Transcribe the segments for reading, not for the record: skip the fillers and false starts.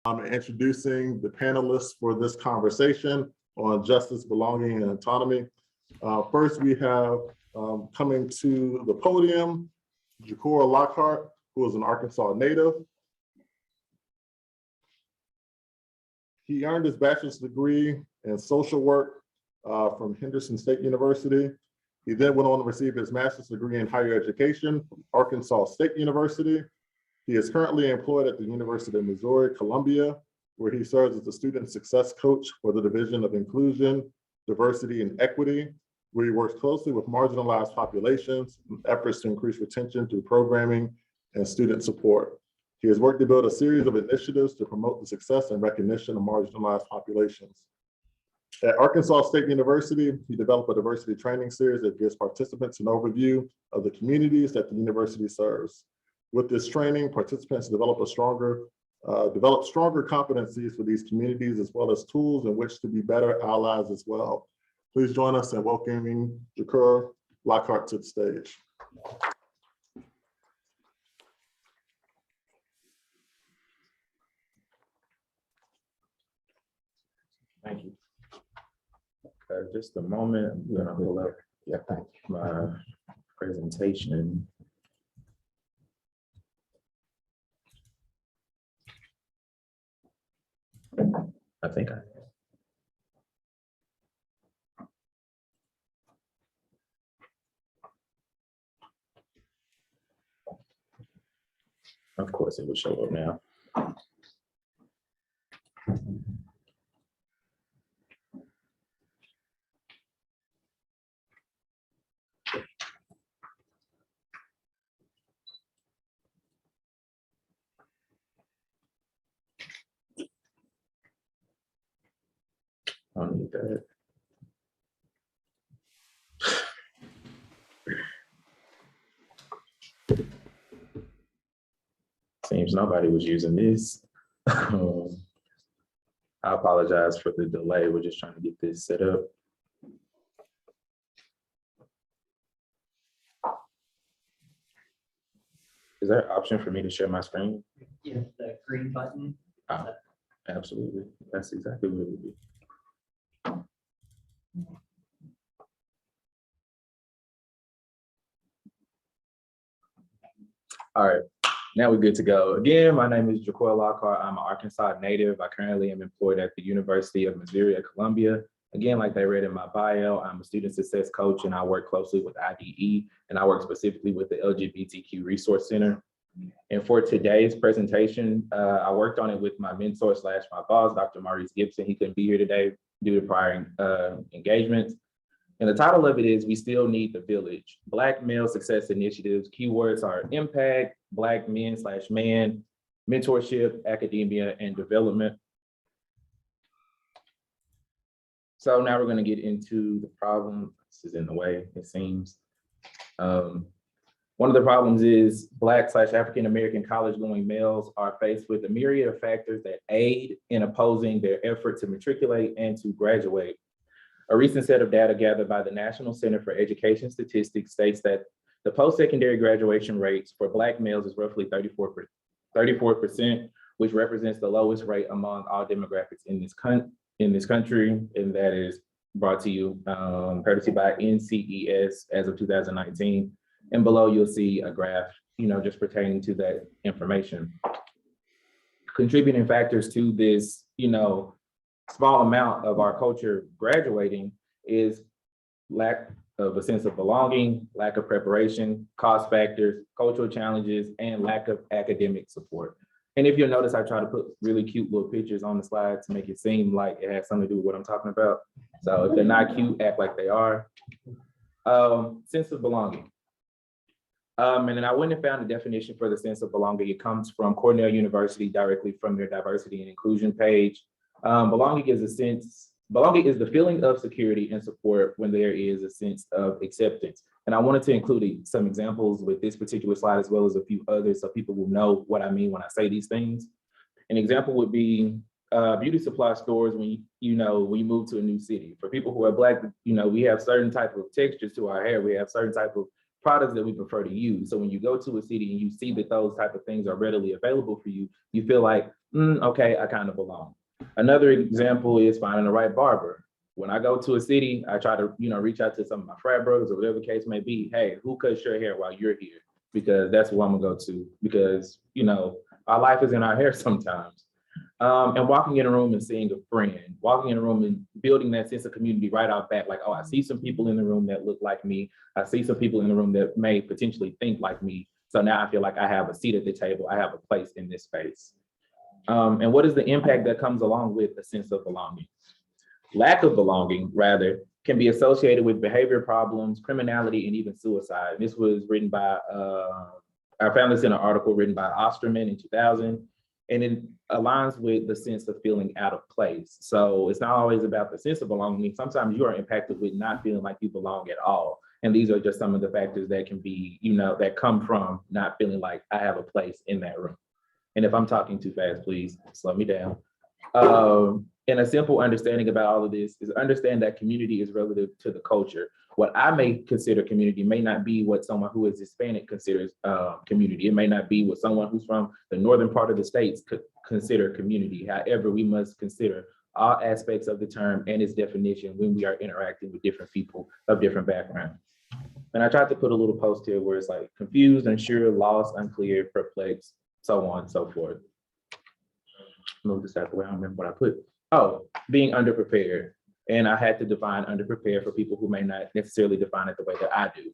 Introducing the panelists for this conversation on justice, belonging, and autonomy. First, we have coming to the podium, JaeKur Lockhart, who is an Arkansas native. He earned his bachelor's degree in social work from Henderson State University. He then went on to receive his master's degree in higher education from Arkansas State University. He is currently employed at the University of Missouri, Columbia, where he serves as a student success coach for the Division of Inclusion, Diversity, and Equity, where he works closely with marginalized populations in efforts to increase retention through programming and student support. He has worked to build a series of initiatives to promote the success and recognition of marginalized populations. At Arkansas State University, he developed a diversity training series that gives participants an overview of the communities that the university serves. With this training, participants develop stronger competencies for these communities, as well as tools in which to be better allies as well. Please join us in welcoming JaeKur Lockhart to the stage. Thank you. Just a moment, I'm gonna pull up my presentation. I think of course it will show up now. I don't need that. Seems nobody was using this. I apologize for the delay. We're just trying to get this set up. Is there an option for me to share my screen? Yeah, the green button. Oh, absolutely. That's exactly what it would be. All right, now we're good to go. Again, my name is JaeKur Lockhart. I'm an Arkansas native. I currently am employed at the University of Missouri at Columbia. Again, like they read in my bio, I'm a student success coach and I work closely with IDE and I work specifically with the LGBTQ Resource Center. And for today's presentation, I worked on it with my mentor / my boss, Dr. Maurice Gibson. He couldn't be here today due to prior engagements. And the title of it is We Still Need the Village, Black Male Success Initiatives. Keywords are impact, Black men / man, mentorship, academia, and development. So now we're gonna get into the problem. This is in the way, it seems. One of the problems is Black / African-American college-going males are faced with a myriad of factors that aid in opposing their effort to matriculate and to graduate. A recent set of data gathered by the National Center for Education Statistics states that the post-secondary graduation rates for Black males is roughly 34%, which represents the lowest rate among all demographics in this country, and that is brought to you courtesy by NCES as of 2019. And below you'll see a graph, just pertaining to that information. Contributing factors to this, small amount of our culture graduating is lack of a sense of belonging, lack of preparation, cost factors, cultural challenges, and lack of academic support. And if you'll notice, I try to put really cute little pictures on the slide to make it seem like it has something to do with what I'm talking about. So if they're not cute, act like they are. Sense of belonging. And then I went and found a definition for the sense of belonging. It comes from Cornell University, directly from their diversity and inclusion page. Belonging is the feeling of security and support when there is a sense of acceptance. And I wanted to include some examples with this particular slide, as well as a few others, so people will know what I mean when I say these things. An example would be beauty supply stores when you move to a new city. For people who are Black, we have certain type of textures to our hair. We have certain type of products that we prefer to use. So when you go to a city and you see that those type of things are readily available for you, you feel like Okay, I kind of belong. Another example is finding the right barber. When I go to a city, I try to, reach out to some of my frat brothers or whatever the case may be. Hey, who cuts your hair while you're here? Because that's who I'm gonna go to. Because, our life is in our hair sometimes. And walking in a room and seeing a friend, walking in a room and building that sense of community right off bat, like, oh, I see some people in the room that look like me. I see some people in the room that may potentially think like me. So now I feel like I have a seat at the table. I have a place in this space. And what is the impact that comes along with a sense of belonging? Lack of belonging, rather, can be associated with behavior problems, criminality, and even suicide. This was written by, I found this in an article written by Osterman in 2000, and it aligns with the sense of feeling out of place. So it's not always about the sense of belonging. Sometimes you are impacted with not feeling like you belong at all. And these are just some of the factors that can be, that come from not feeling like I have a place in that room. And if I'm talking too fast, please slow me down. And a simple understanding about all of this is understand that community is relative to the culture. What I may consider community may not be what someone who is Hispanic considers community. It may not be what someone who's from the northern part of the states could consider community. However, we must consider all aspects of the term and its definition when we are interacting with different people of different backgrounds. And I tried to put a little post here where it's like confused, unsure, lost, unclear, perplexed, so on and so forth. Move this out of the way, I don't remember what I put. Oh, being underprepared. And I had to define underprepared for people who may not necessarily define it the way that I do.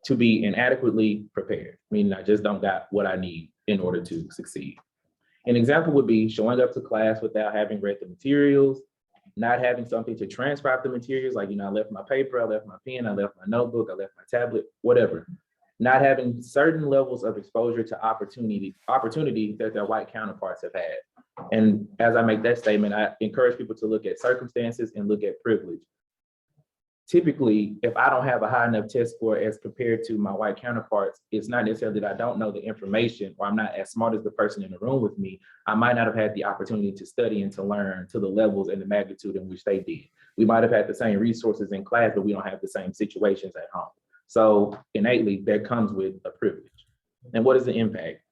To be inadequately prepared, meaning I just don't got what I need in order to succeed. An example would be showing up to class without having read the materials, not having something to transcribe the materials, like, I left my paper, I left my pen, I left my notebook, I left my tablet, whatever. Not having certain levels of exposure to opportunity that their white counterparts have had. And as I make that statement, I encourage people to look at circumstances and look at privilege. Typically, if I don't have a high enough test score as compared to my white counterparts, it's not necessarily that I don't know the information or I'm not as smart as the person in the room with me. I might not have had the opportunity to study and to learn to the levels and the magnitude in which they did. We might have had the same resources in class, but we don't have the same situations at home. So innately, that comes with a privilege. And what is the impact?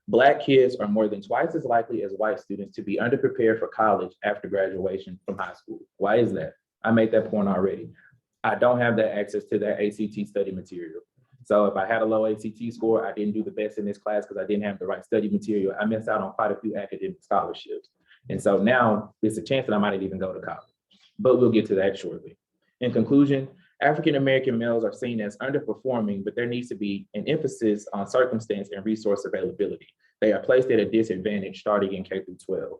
Black kids are more than twice as likely as white students to be underprepared for college after graduation from high school. Why is that? I made that point already. I don't have that access to that ACT study material. So if I had a low ACT score, I didn't do the best in this class because I didn't have the right study material. I missed out on quite a few academic scholarships. And so now it's a chance that I might not even go to college, but we'll get to that shortly. In conclusion, African-American males are seen as underperforming, but there needs to be an emphasis on circumstance and resource availability. They are placed at a disadvantage starting in K through 12.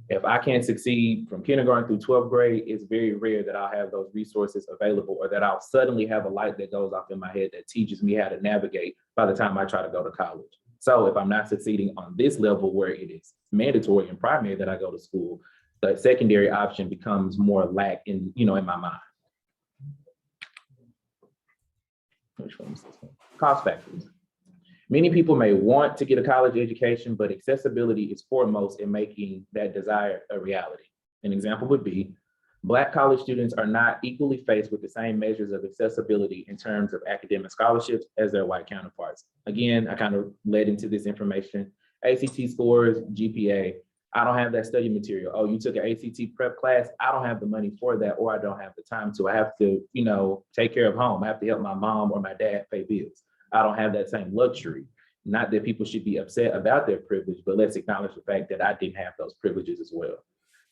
If I can't succeed from kindergarten through 12th grade, it's very rare that I'll have those resources available or that I'll suddenly have a light that goes off in my head that teaches me how to navigate by the time I try to go to college. So if I'm not succeeding on this level where it is mandatory and primary that I go to school, the secondary option becomes more lack in my mind. Which one is this one? Cost factors. Many people may want to get a college education, but accessibility is foremost in making that desire a reality. An example would be Black college students are not equally faced with the same measures of accessibility in terms of academic scholarships as their white counterparts. Again, I kind of led into this information. ACT scores, GPA. I don't have that study material. Oh, you took an ACT prep class. I don't have the money for that, or I don't have the time to. I have to, take care of home. I have to help my mom or my dad pay bills. I don't have that same luxury. Not that people should be upset about their privilege, but let's acknowledge the fact that I didn't have those privileges as well.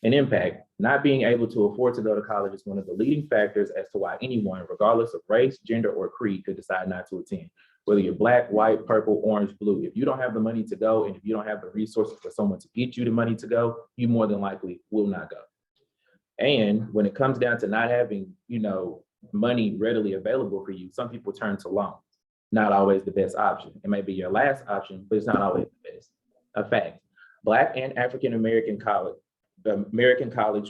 An impact, not being able to afford to go to college is one of the leading factors as to why anyone, regardless of race, gender, or creed, could decide not to attend. Whether you're Black, white, purple, orange, blue, if you don't have the money to go, and if you don't have the resources for someone to get you the money to go, you more than likely will not go. And when it comes down to not having, money readily available for you, some people turn to loans. Not always the best option. It may be your last option, but it's not always the best. A fact, Black and African-American college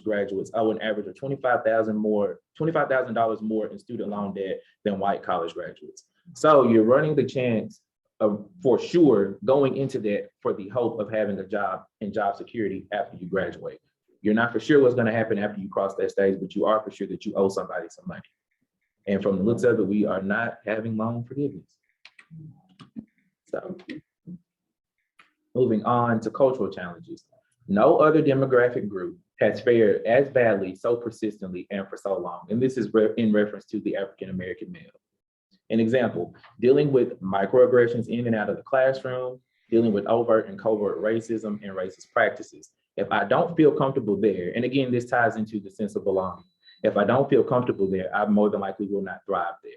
graduates owe an average of $25,000 more in student loan debt than white college graduates. So you're running the chance of, for sure, going into that for the hope of having a job and job security after you graduate. You're not for sure what's going to happen after you cross that stage, but you are for sure that you owe somebody some money. And from the looks of it, we are not having loan forgiveness. So moving on to cultural challenges. No other demographic group has fared as badly, so persistently, and for so long. And this is in reference to the African-American male. An example, dealing with microaggressions in and out of the classroom, dealing with overt and covert racism and racist practices. If I don't feel comfortable there, and again, this ties into the sense of belonging. If I don't feel comfortable there, I more than likely will not thrive there.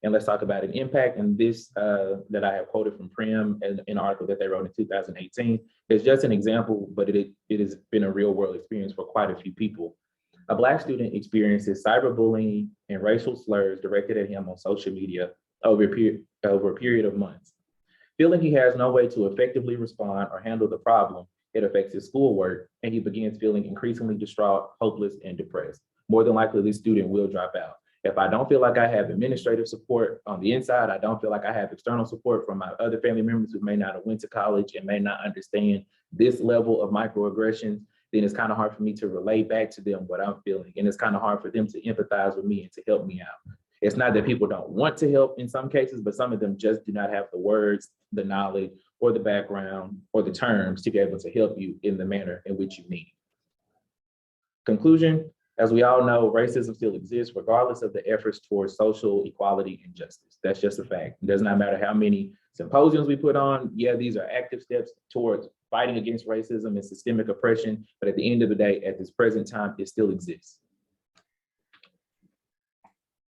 And let's talk about an impact. And this that I have quoted from Prim in an article that they wrote in 2018 is just an example, but it has been a real world experience for quite a few people. A Black student experiences cyberbullying and racial slurs directed at him on social media over a period of months. Feeling he has no way to effectively respond or handle the problem, it affects his schoolwork, and he begins feeling increasingly distraught, hopeless, and depressed. More than likely, this student will drop out. If I don't feel like I have administrative support on the inside, I don't feel like I have external support from my other family members who may not have went to college and may not understand this level of microaggressions, then it's kind of hard for me to relay back to them what I'm feeling. And it's kind of hard for them to empathize with me and to help me out. It's not that people don't want to help in some cases, but some of them just do not have the words, the knowledge, or the background, or the terms to be able to help you in the manner in which you need. Conclusion, as we all know, racism still exists regardless of the efforts towards social equality and justice. That's just a fact. It does not matter how many symposiums we put on. Yeah, these are active steps towards fighting against racism and systemic oppression, but at the end of the day, at this present time, it still exists.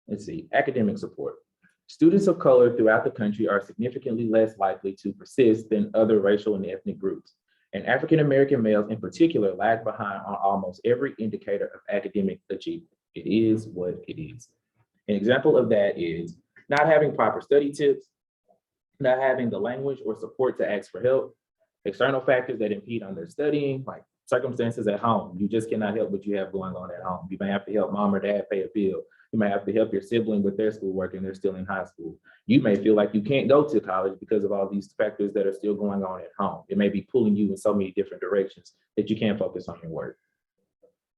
Let's see, academic support. Students of color throughout the country are significantly less likely to persist than other racial and ethnic groups. And African-American males in particular lag behind on almost every indicator of academic achievement. It is what it is. An example of that is not having proper study tips, not having the language or support to ask for help, external factors that impede on their studying, like circumstances at home. You just cannot help what you have going on at home. You may have to help mom or dad pay a bill. You may have to help your sibling with their schoolwork and they're still in high school. You may feel like you can't go to college because of all these factors that are still going on at home. It may be pulling you in so many different directions that you can't focus on your work.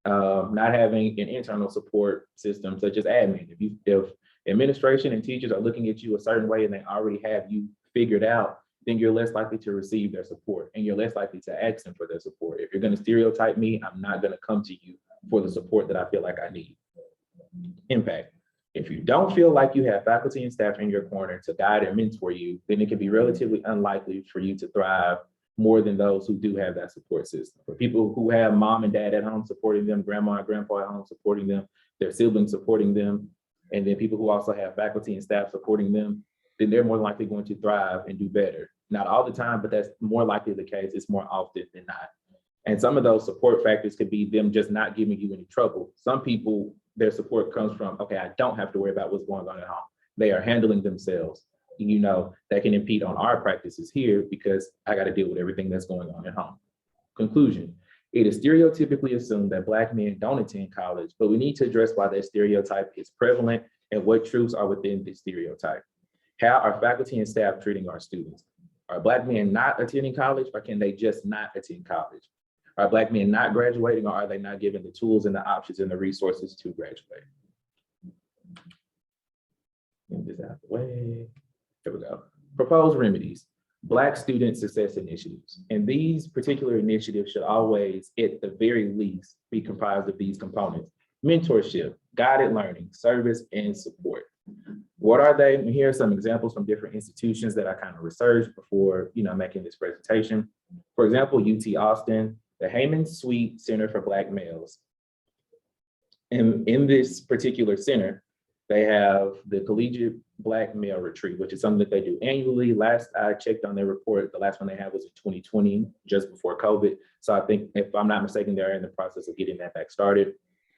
Not having an internal support system such as admin. If administration and teachers are looking at you a certain way and they already have you figured out, then you're less likely to receive their support and you're less likely to ask them for their support. If you're going to stereotype me, I'm not going to come to you for the support that I feel like I need. Impact. If you don't feel like you have faculty and staff in your corner to guide and mentor you, then it can be relatively unlikely for you to thrive more than those who do have that support system. For people who have mom and dad at home supporting them, grandma and grandpa at home supporting them, their siblings supporting them, and then people who also have faculty and staff supporting them, then they're more likely going to thrive and do better. Not all the time, but that's more likely the case. It's more often than not. And some of those support factors could be them just not giving you any trouble. Some people, their support comes from, okay, I don't have to worry about what's going on at home. They are handling themselves. You know, that can impede on our practices here because I got to deal with everything that's going on at home. Conclusion, it is stereotypically assumed that Black men don't attend college, but we need to address why that stereotype is prevalent and what truths are within this stereotype. How are faculty and staff treating our students? Are Black men not attending college, or can they just not attend college? Are Black men not graduating, or are they not given the tools and the options and the resources to graduate? Get this out of the way. Here we go. Proposed remedies, Black student success initiatives. And these particular initiatives should always, at the very least, be comprised of these components: mentorship, guided learning, service, and support. What are they? And here are some examples from different institutions that I kind of researched before, making this presentation. For example, UT Austin, the Hampden-Sydney Center for Black Males. And in this particular center, they have the Collegiate Black Male Retreat, which is something that they do annually. Last I checked on their report, the last one they had was in 2020, just before COVID. So I think, if I'm not mistaken, they're in the process of getting that back started.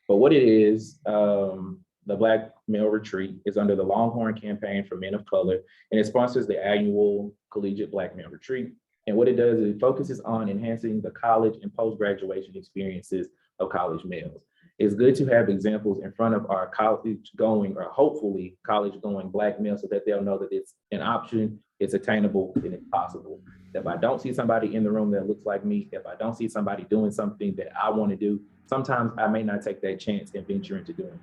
But what it is, the Black Male Retreat is under the Longhorn Campaign for Men of Color, and it sponsors the annual Collegiate Black Male Retreat. And what it does is it focuses on enhancing the college and post-graduation experiences of college males. It's good to have examples in front of our college-going, or hopefully college-going Black males, so that they'll know that it's an option, it's attainable, and it's possible. If I don't see somebody in the room that looks like me, if I don't see somebody doing something that I want to do, sometimes I may not take that chance and venture into doing it.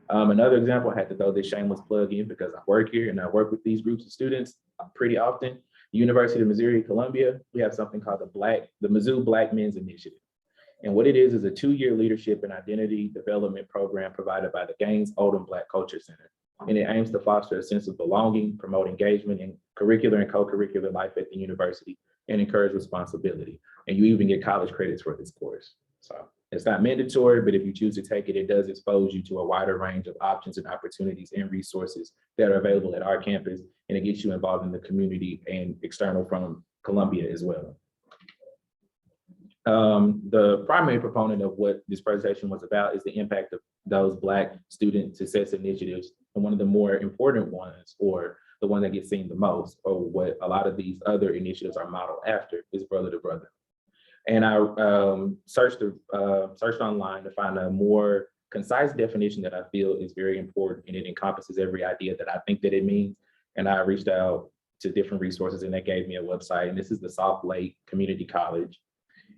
Another example, I had to throw this shameless plug in because I work here and I work with these groups of students pretty often. University of Missouri, Columbia, we have something called the Mizzou Black Men's Initiative. And what it is a 2-year leadership and identity development program provided by the Gaines Oldham Black Culture Center. And it aims to foster a sense of belonging, promote engagement in curricular and co-curricular life at the university, and encourage responsibility. And you even get college credits for this course. So it's not mandatory, but if you choose to take it, it does expose you to a wider range of options and opportunities and resources that are available at our campus, and it gets you involved in the community and external from Columbia as well. The primary proponent of what this presentation was about is the impact of those Black student success initiatives. And one of the more important ones, or the one that gets seen the most, or what a lot of these other initiatives are modeled after, is Brother to Brother. And I searched online to find a more concise definition that I feel is very important, and it encompasses every idea that I think that it means. And I reached out to different resources, and they gave me a website, and this is the Soft Lake Community College.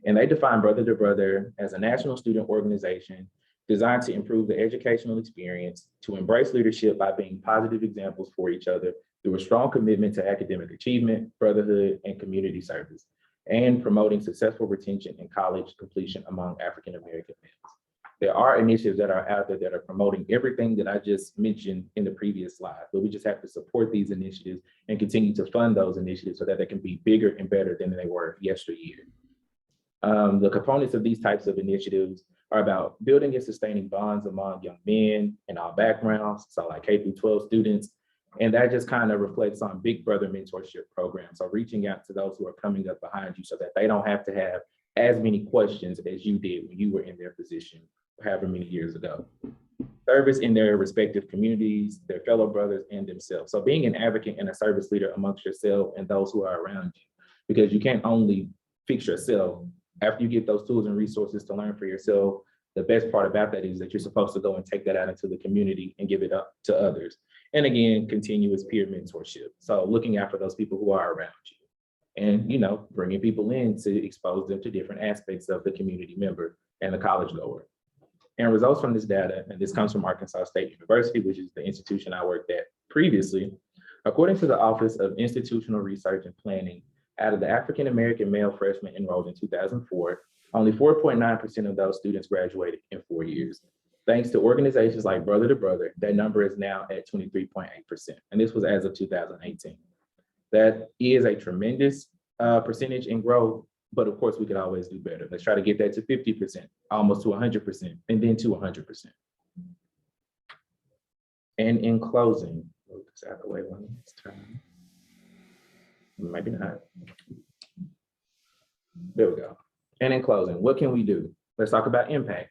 And they define Brother to Brother as a national student organization designed to improve the educational experience, to embrace leadership by being positive examples for each other through a strong commitment to academic achievement, brotherhood, and community service, and promoting successful retention and college completion among African American males. There are initiatives that are out there that are promoting everything that I just mentioned in the previous slide, but we just have to support these initiatives and continue to fund those initiatives so that they can be bigger and better than they were yesteryear. The components of these types of initiatives are about building and sustaining bonds among young men in all backgrounds, so like K through 12 students. And that just kind of reflects on Big Brother mentorship programs. So reaching out to those who are coming up behind you so that they don't have to have as many questions as you did when you were in their position however many years ago. Service in their respective communities, their fellow brothers, and themselves. So being an advocate and a service leader amongst yourself and those who are around you, because you can't only fix yourself. After you get those tools and resources to learn for yourself, the best part about that is that you're supposed to go and take that out into the community and give it up to others. And again, continuous peer mentorship. So looking out for those people who are around you and, you know, bringing people in to expose them to different aspects of the community member and the college goer. And results from this data, and this comes from Arkansas State University, which is the institution I worked at previously. According to the Office of Institutional Research and Planning, out of the African-American male freshmen enrolled in 2004, only 4.9% of those students graduated in 4 years. Thanks to organizations like Brother to Brother, that number is now at 23.8%. And this was as of 2018. That is a tremendous percentage in growth, but of course we could always do better. Let's try to get that to 50%, almost to 100%, and then to 100%. And in closing, move this out of the way one last time. Maybe not. There we go. And in closing, what can we do? Let's talk about impact.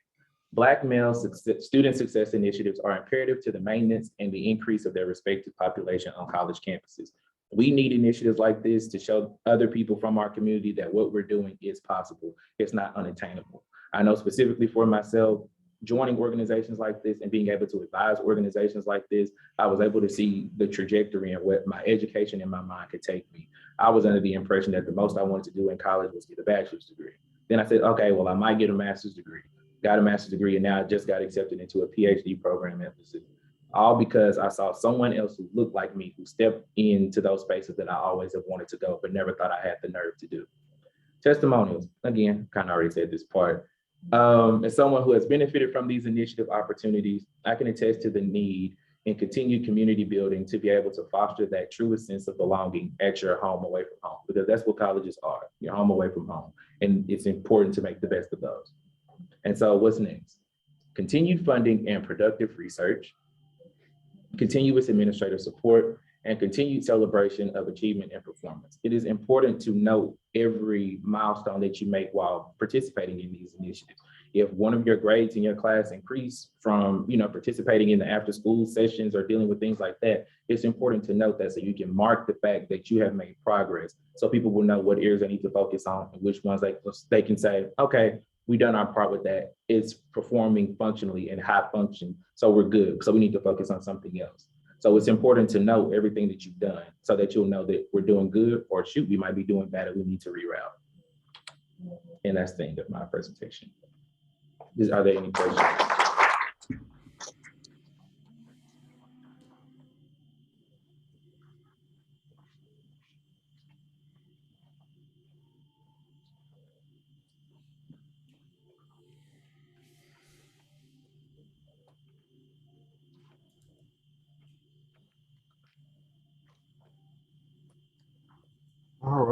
Black male student success initiatives are imperative to the maintenance and the increase of their respective population on college campuses. We need initiatives like this to show other people from our community that what we're doing is possible. It's not unattainable. I know specifically for myself, joining organizations like this and being able to advise organizations like this, I was able to see the trajectory and what my education in my mind could take me. I was under the impression that the most I wanted to do in college was get a bachelor's degree. Then I said, okay, well, I might get a master's degree. Got a master's degree, and now I just got accepted into a PhD program at Mizzou. All because I saw someone else who looked like me, who stepped into those spaces that I always have wanted to go, but never thought I had the nerve to do. Testimonials, again, kind of already said this part. As someone who has benefited from these initiative opportunities, I can attest to the need in continued community building to be able to foster that truest sense of belonging at your home away from home, because that's what colleges are, your home away from home. And it's important to make the best of those. And so what's next? Continued funding and productive research, continuous administrative support, and continued celebration of achievement and performance. It is important to note every milestone that you make while participating in these initiatives. If one of your grades in your class increase from participating in the after school sessions or dealing with things like that, it's important to note that so you can mark the fact that you have made progress, so people will know what areas they need to focus on and which ones they can say, okay, we've done our part with that. It's performing functionally and high function, so we're good. So we need to focus on something else. So it's important to know everything that you've done so that you'll know that we're doing good, or shoot, we might be doing bad and we need to reroute. And that's the end of my presentation. Are there any questions?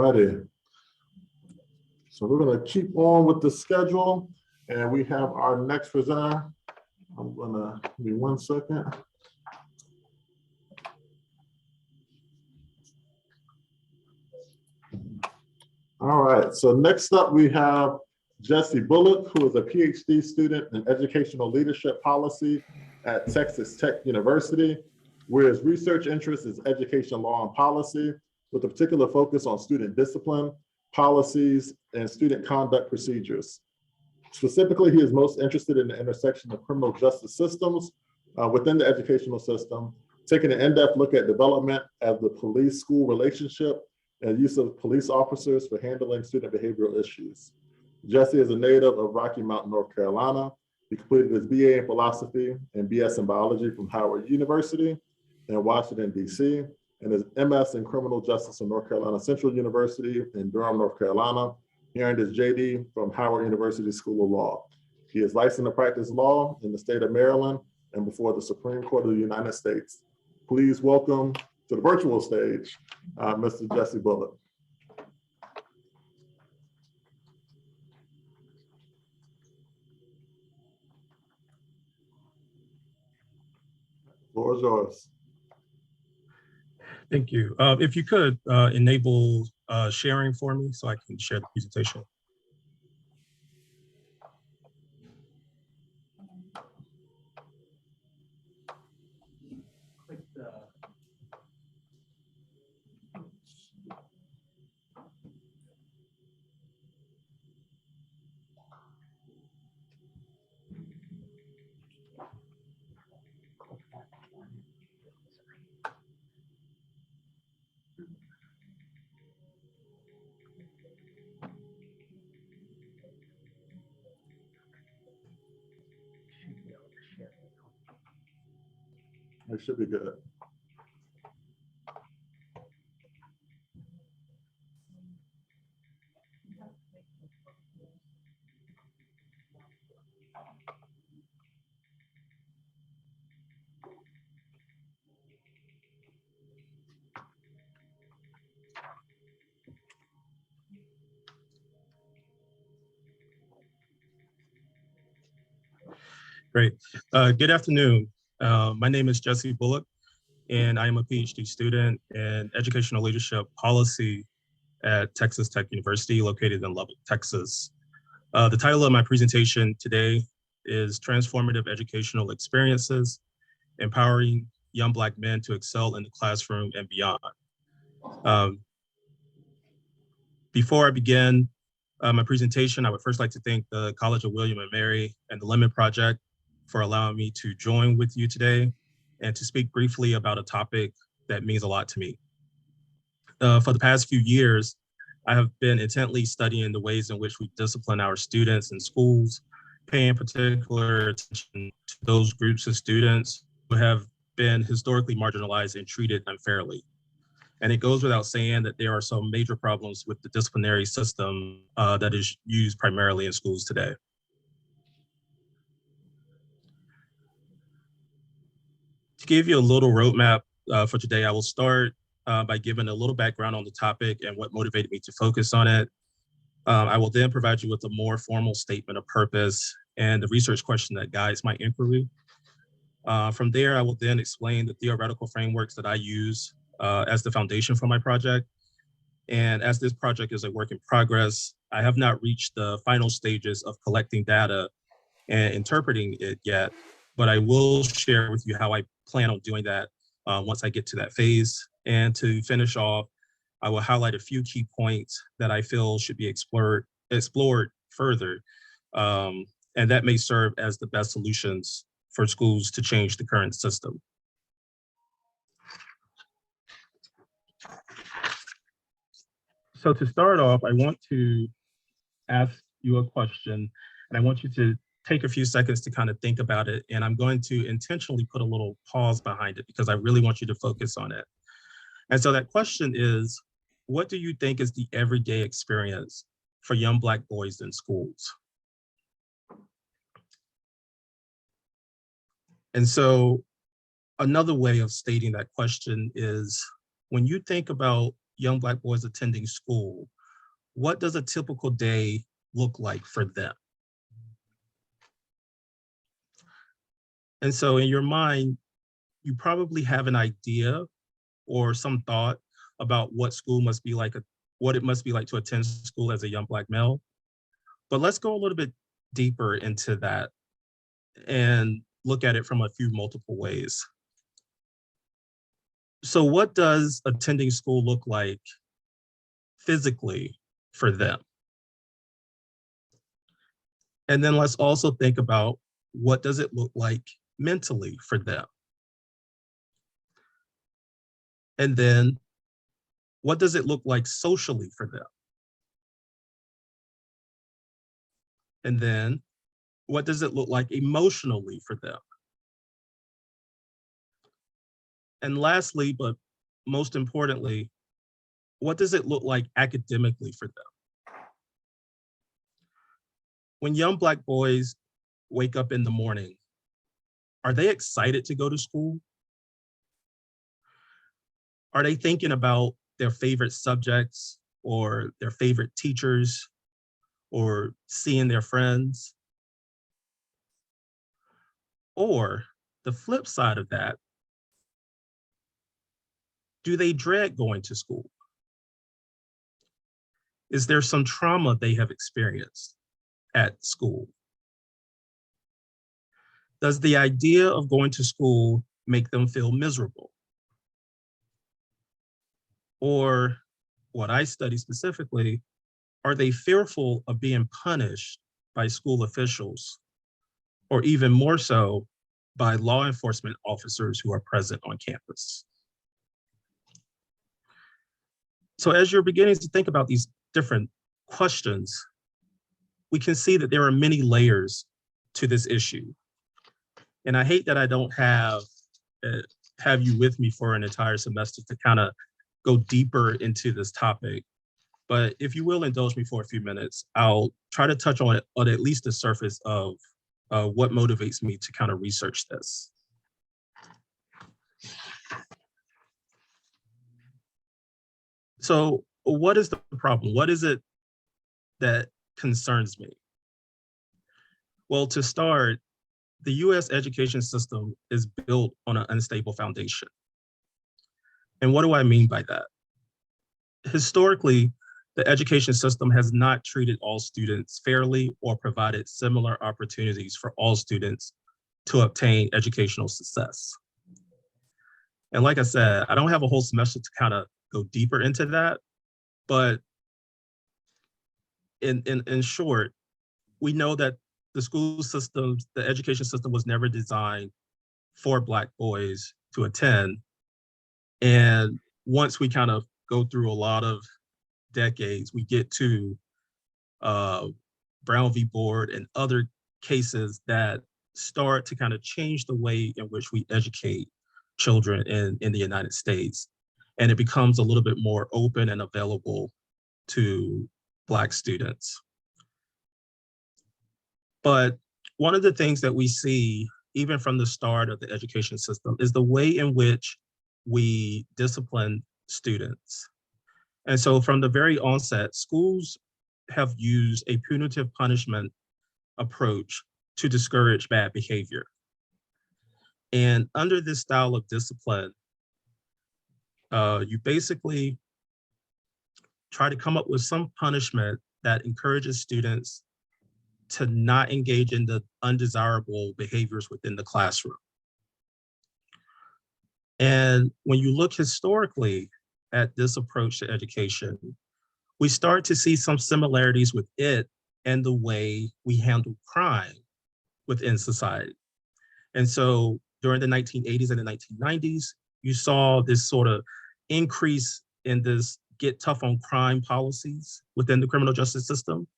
righty. So we're gonna keep on with the schedule, and we have our next presenter. I'm gonna, give me 1 second. All right, so next up we have Jesse Bullock, who is a PhD student in educational leadership policy at Texas Tech University, where his research interest is education law and policy, with a particular focus on student discipline, policies, and student conduct procedures. Specifically, he is most interested in the intersection of criminal justice systems within the educational system, taking an in-depth look at development of the police-school relationship and use of police officers for handling student behavioral issues. Jesse is a native of Rocky Mount, North Carolina. He completed his BA in philosophy and BS in biology from Howard University in Washington, DC, and his MS in criminal justice from North Carolina Central University in Durham, North Carolina. He earned his JD from Howard University School of Law. He is licensed to practice law in the state of Maryland and before the Supreme Court of the United States. Please welcome to the virtual stage, Mr. Jesse Bullock. The floor is yours. Thank you. If you could enable sharing for me so I can share the presentation. Click the. It should be good. Great. Good afternoon. My name is Jesse Bullock, and I am a PhD student in educational leadership policy at Texas Tech University, located in Lubbock, Texas. The title of my presentation today is Transformative Educational Experiences, Empowering Young Black Men to Excel in the Classroom and Beyond. Before I begin my presentation, I would first like to thank the College of William and Mary and the Lemon Project for allowing me to join with you today and to speak briefly about a topic that means a lot to me. For the past few years, I have been intently studying the ways in which we discipline our students in schools, paying particular attention to those groups of students who have been historically marginalized and treated unfairly. And it goes without saying that there are some major problems with the disciplinary system that is used primarily in schools today. To give you a little roadmap for today, I will start by giving a little background on the topic and what motivated me to focus on it. I will then provide you with a more formal statement of purpose and the research question that guides my inquiry. From there, I will then explain the theoretical frameworks that I use as the foundation for my project. And as this project is a work in progress, I have not reached the final stages of collecting data and interpreting it yet, but I will share with you how I plan on doing that once I get to that phase. And to finish off, I will highlight a few key points that I feel should be explored further, and that may serve as the best solutions for schools to change the current system. So to start off, I want to ask you a question, and I want you to take a few seconds to kind of think about it. And I'm going to intentionally put a little pause behind it because I really want you to focus on it. And so that question is, what do you think is the everyday experience for young Black boys in schools? And so another way of stating that question is, when you think about young Black boys attending school, what does a typical day look like for them? And so in your mind, you probably have an idea or some thought about what school must be like, what it must be like to attend school as a young Black male. But let's go a little bit deeper into that and look at it from a few multiple ways. So what does attending school look like physically for them? And then let's also think about what does it look like mentally for them? And then what does it look like socially for them? And then what does it look like emotionally for them? And lastly, but most importantly, what does it look like academically for them? When young Black boys wake up in the morning, are they excited to go to school? Are they thinking about their favorite subjects or their favorite teachers or seeing their friends? Or the flip side of that, do they dread going to school? Is there some trauma they have experienced at school? Does the idea of going to school make them feel miserable? Or what I study specifically, are they fearful of being punished by school officials, or even more so, by law enforcement officers who are present on campus? So as you're beginning to think about these different questions, we can see that there are many layers to this issue. And I hate that I don't have you with me for an entire semester to kind of go deeper into this topic. But if you will indulge me for a few minutes, I'll try to touch on at least the surface of what motivates me to kind of research this. So what is the problem? What is it that concerns me? Well, to start, the US education system is built on an unstable foundation. And what do I mean by that? Historically, the education system has not treated all students fairly or provided similar opportunities for all students to obtain educational success. And like I said, I don't have a whole semester to kind of go deeper into that, but in short, we know that the school system, the education system was never designed for Black boys to attend. And once we kind of go through a lot of decades, we get to Brown v. Board and other cases that start to kind of change the way in which we educate children in the United States. And it becomes a little bit more open and available to Black students. But one of the things that we see, even from the start of the education system, is the way in which we discipline students. And so from the very onset, schools have used a punitive punishment approach to discourage bad behavior. And under this style of discipline, you basically try to come up with some punishment that encourages students to not engage in the undesirable behaviors within the classroom. And when you look historically at this approach to education, we start to see some similarities with it and the way we handle crime within society. And so during the 1980s and the 1990s, you saw this sort of increase in this get tough on crime policies within the criminal justice system.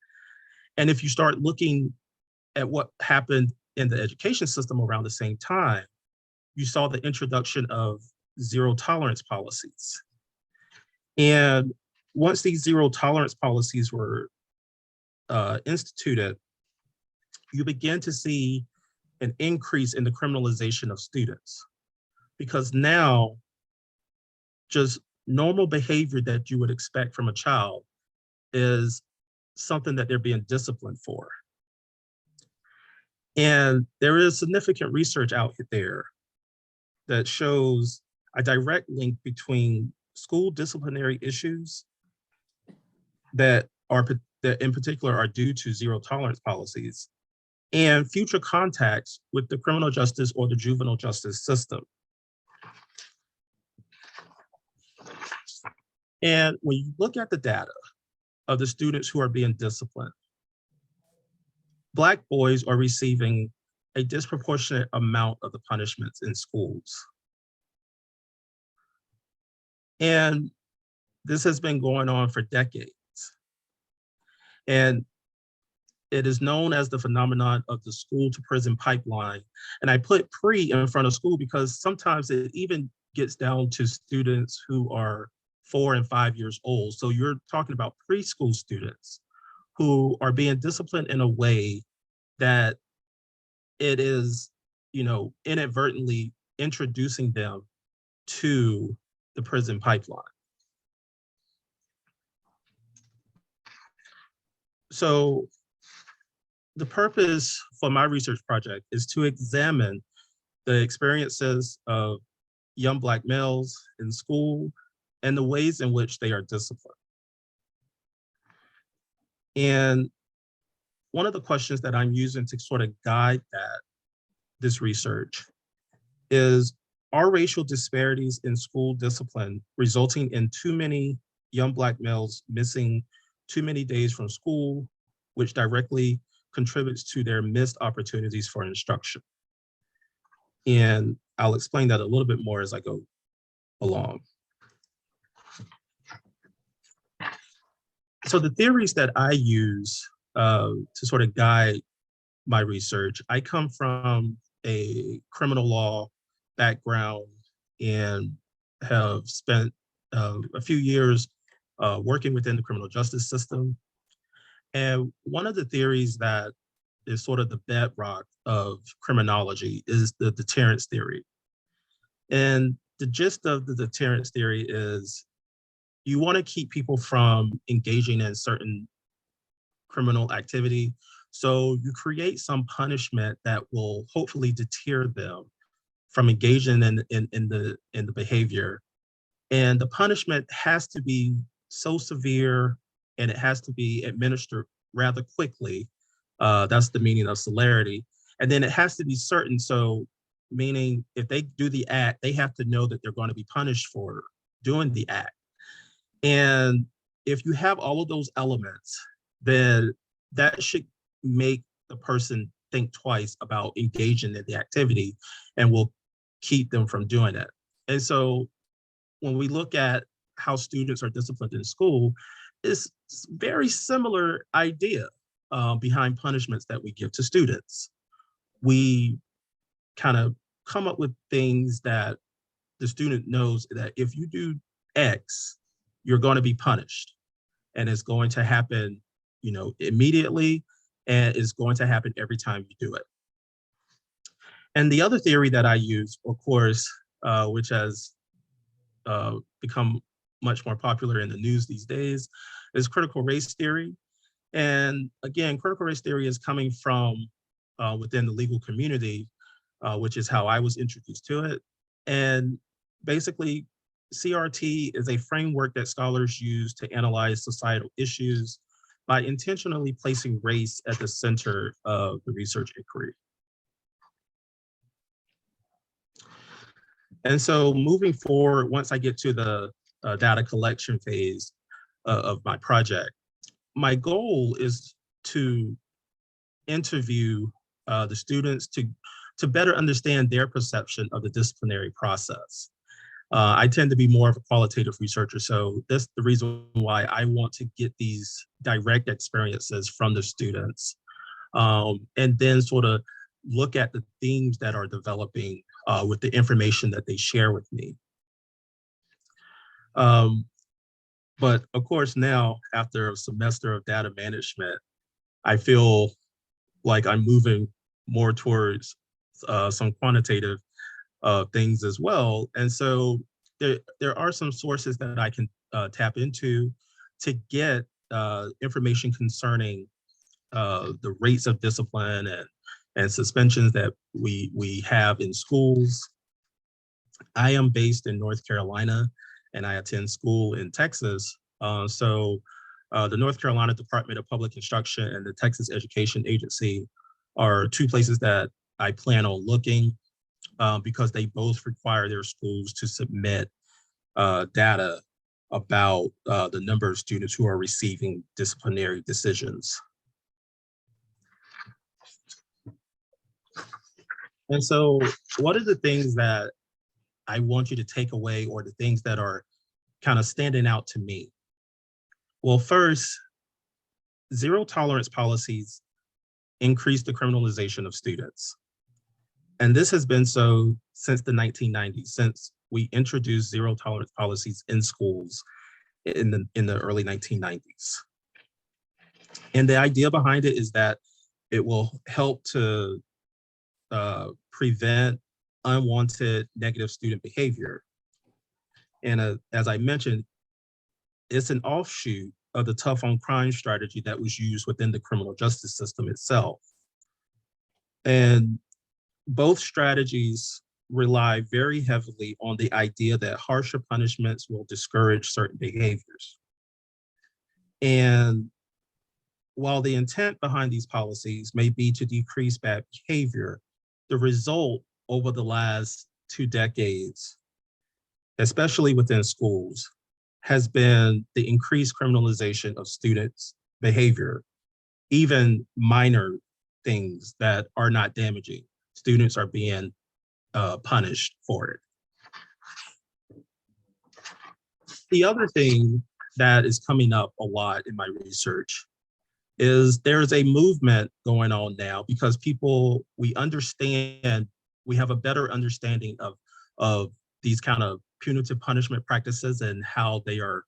And if you start looking at what happened in the education system around the same time, you saw the introduction of zero tolerance policies. And once these zero tolerance policies were instituted, you begin to see an increase in the criminalization of students. Because now, just normal behavior that you would expect from a child is something that they're being disciplined for. And there is significant research out there that shows a direct link between school disciplinary issues that in particular are due to zero tolerance policies and future contacts with the criminal justice or the juvenile justice system. And when you look at the data of the students who are being disciplined, Black boys are receiving a disproportionate amount of the punishments in schools. And this has been going on for decades. And it is known as the phenomenon of the school to prison pipeline. And I put pre in front of school because sometimes it even gets down to students who are 4 and 5 years old. So you're talking about preschool students who are being disciplined in a way that it is, inadvertently introducing them to the prison pipeline. So the purpose for my research project is to examine the experiences of young Black males in school and the ways in which they are disciplined. And one of the questions that I'm using to sort of guide this research is, are racial disparities in school discipline resulting in too many young Black males missing too many days from school, which directly contributes to their missed opportunities for instruction? And I'll explain that a little bit more as I go along. So the theories that I use to sort of guide my research, I come from a criminal law background and have spent a few years working within the criminal justice system. And one of the theories that is sort of the bedrock of criminology is the deterrence theory. And the gist of the deterrence theory is you want to keep people from engaging in certain criminal activity. So you create some punishment that will hopefully deter them from engaging in the behavior. And the punishment has to be so severe and it has to be administered rather quickly. That's the meaning of celerity. And then it has to be certain. So meaning if they do the act, they have to know that they're going to be punished for doing the act. And if you have all of those elements, then that should make the person think twice about engaging in the activity and will keep them from doing it. And so when we look at how students are disciplined in school, it's very similar idea behind punishments that we give to students. We kind of come up with things that the student knows that if you do X, you're going to be punished. And it's going to happen, immediately, and it's going to happen every time you do it. And the other theory that I use, of course, which has become much more popular in the news these days, is critical race theory. And again, critical race theory is coming from within the legal community, which is how I was introduced to it. And basically, CRT is a framework that scholars use to analyze societal issues by intentionally placing race at the center of the research inquiry. And so moving forward, once I get to the data collection phase of my project, my goal is to interview the students to better understand their perception of the disciplinary process. I tend to be more of a qualitative researcher, so that's the reason why I want to get these direct experiences from the students, and then sort of look at the themes that are developing with the information that they share with me. But of course now, after a semester of data management, I feel like I'm moving more towards some quantitative things as well. And so there are some sources that I can tap into to get information concerning the rates of discipline and suspensions that we have in schools. I am based in North Carolina, and I attend school in Texas. So the North Carolina Department of Public Instruction and the Texas Education Agency are two places that I plan on looking because they both require their schools to submit data about the number of students who are receiving disciplinary decisions. And so what are the things that I want you to take away, or the things that are kind of standing out to me? Well, first, zero tolerance policies increase the criminalization of students. And this has been so since the 1990s, since we introduced zero tolerance policies in schools in the early 1990s. And the idea behind it is that it will help to prevent unwanted negative student behavior. And as I mentioned, it's an offshoot of the tough on crime strategy that was used within the criminal justice system itself. And both strategies rely very heavily on the idea that harsher punishments will discourage certain behaviors. And while the intent behind these policies may be to decrease bad behavior, the result over the last 2 decades, especially within schools, has been the increased criminalization of students' behavior, even minor things that are not damaging. Students are being punished for it. The other thing that is coming up a lot in my research is there's a movement going on now because we understand, we have a better understanding of these kind of punitive punishment practices and how they are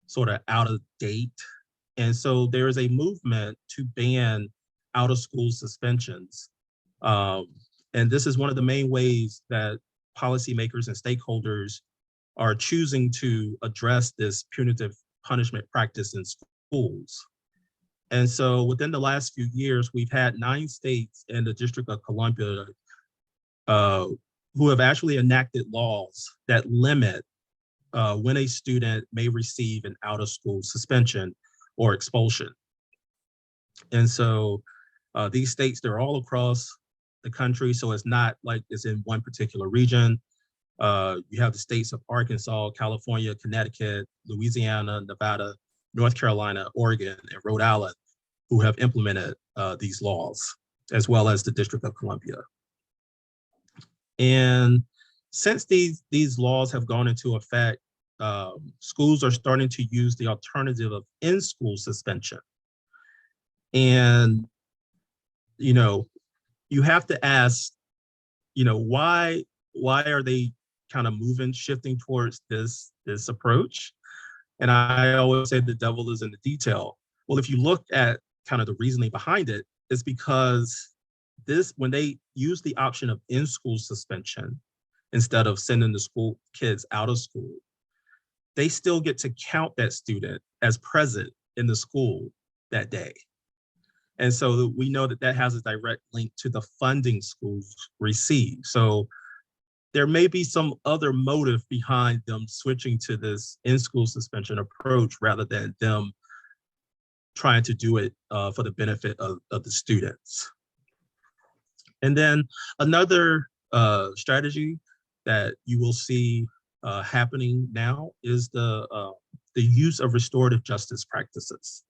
sort of out of date. And so there is a movement to ban out of school suspensions. And this is one of the main ways that policymakers and stakeholders are choosing to address this punitive punishment practice in schools. And so within the last few years, we've had 9 states and the District of Columbia who have actually enacted laws that limit when a student may receive an out-of-school suspension or expulsion. And so these states, they're all across the country, so it's not like it's in one particular region. You have the states of Arkansas, California, Connecticut, Louisiana, Nevada, North Carolina, Oregon, and Rhode Island who have implemented these laws, as well as the District of Columbia. And since these laws have gone into effect, schools are starting to use the alternative of in-school suspension. And, you have to ask, why are they kind of shifting towards this approach? And I always say the devil is in the detail. Well, if you look at kind of the reasoning behind it, it's because when they use the option of in-school suspension instead of sending the school kids out of school, they still get to count that student as present in the school that day. And so we know that has a direct link to the funding schools receive. So there may be some other motive behind them switching to this in-school suspension approach rather than them trying to do it for the benefit of the students. And then another strategy that you will see happening now is the use of restorative justice practices.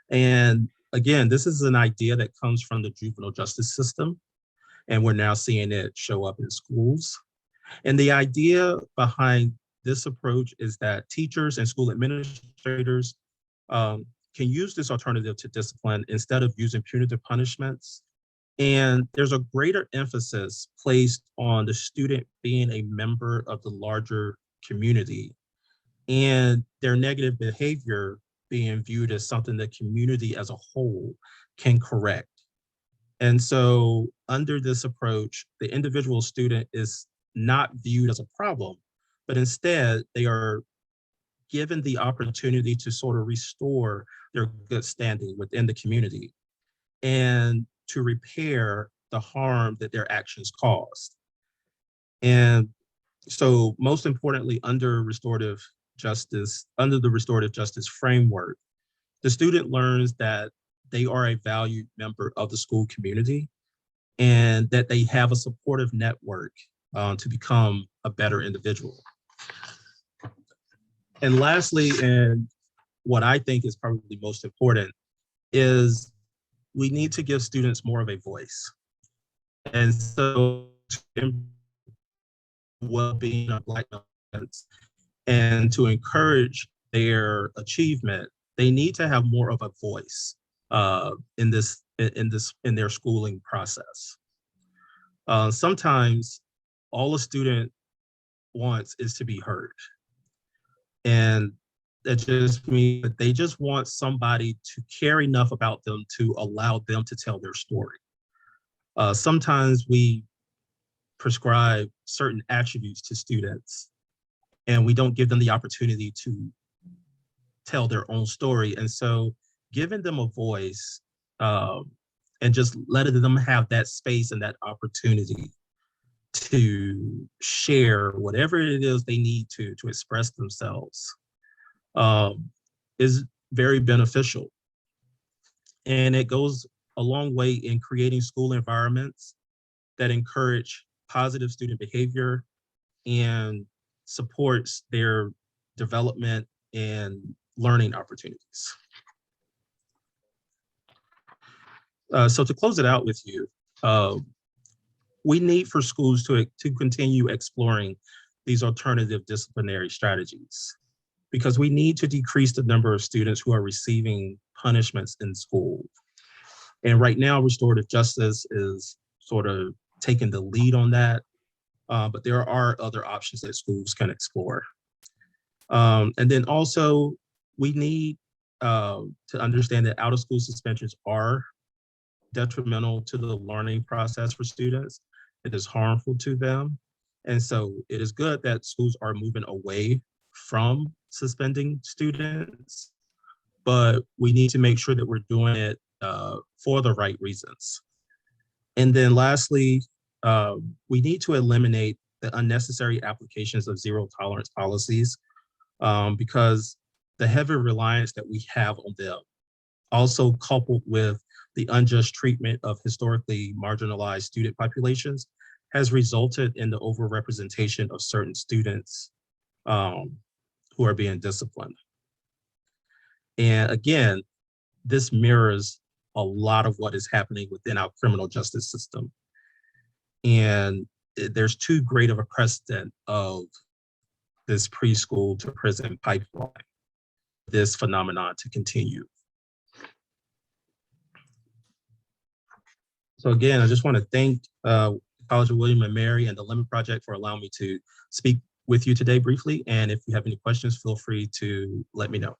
And again, this is an idea that comes from the juvenile justice system, and we're now seeing it show up in schools. And the idea behind this approach is that teachers and school administrators can use this alternative to discipline instead of using punitive punishments. And there's a greater emphasis placed on the student being a member of the larger community and their negative behavior being viewed as something the community as a whole can correct. And so under this approach, the individual student is not viewed as a problem, but instead they are given the opportunity to sort of restore their good standing within the community and to repair the harm that their actions caused. And so most importantly, under the restorative justice framework, the student learns that they are a valued member of the school community and that they have a supportive network to become a better individual. And lastly, and what I think is probably most important, is we need to give students more of a voice. And so well-being of Black students and to encourage their achievement, they need to have more of a voice in their schooling process. Sometimes all a student wants is to be heard. And that just means that they just want somebody to care enough about them to allow them to tell their story. Sometimes we prescribe certain attributes to students and we don't give them the opportunity to tell their own story. And so giving them a voice and just letting them have that space and that opportunity to share whatever it is they need to express themselves is very beneficial. And it goes a long way in creating school environments that encourage positive student behavior and supports their development and learning opportunities. So to close it out with you, we need for schools to continue exploring these alternative disciplinary strategies because we need to decrease the number of students who are receiving punishments in school. And right now, restorative justice is sort of taking the lead on that, but there are other options that schools can explore. And then also, we need to understand that out-of-school suspensions are detrimental to the learning process for students. It is harmful to them. And so it is good that schools are moving away from suspending students, but we need to make sure that we're doing it for the right reasons. And then lastly, we need to eliminate the unnecessary applications of zero tolerance policies because the heavy reliance that we have on them, also coupled with the unjust treatment of historically marginalized student populations, has resulted in the overrepresentation of certain students who are being disciplined. And again, this mirrors a lot of what is happening within our criminal justice system. And there's too great of a precedent of this preschool to prison pipeline, this phenomenon to continue. So again, I just want to thank College of William and Mary and the Lemon Project for allowing me to speak with you today briefly. And if you have any questions, feel free to let me know.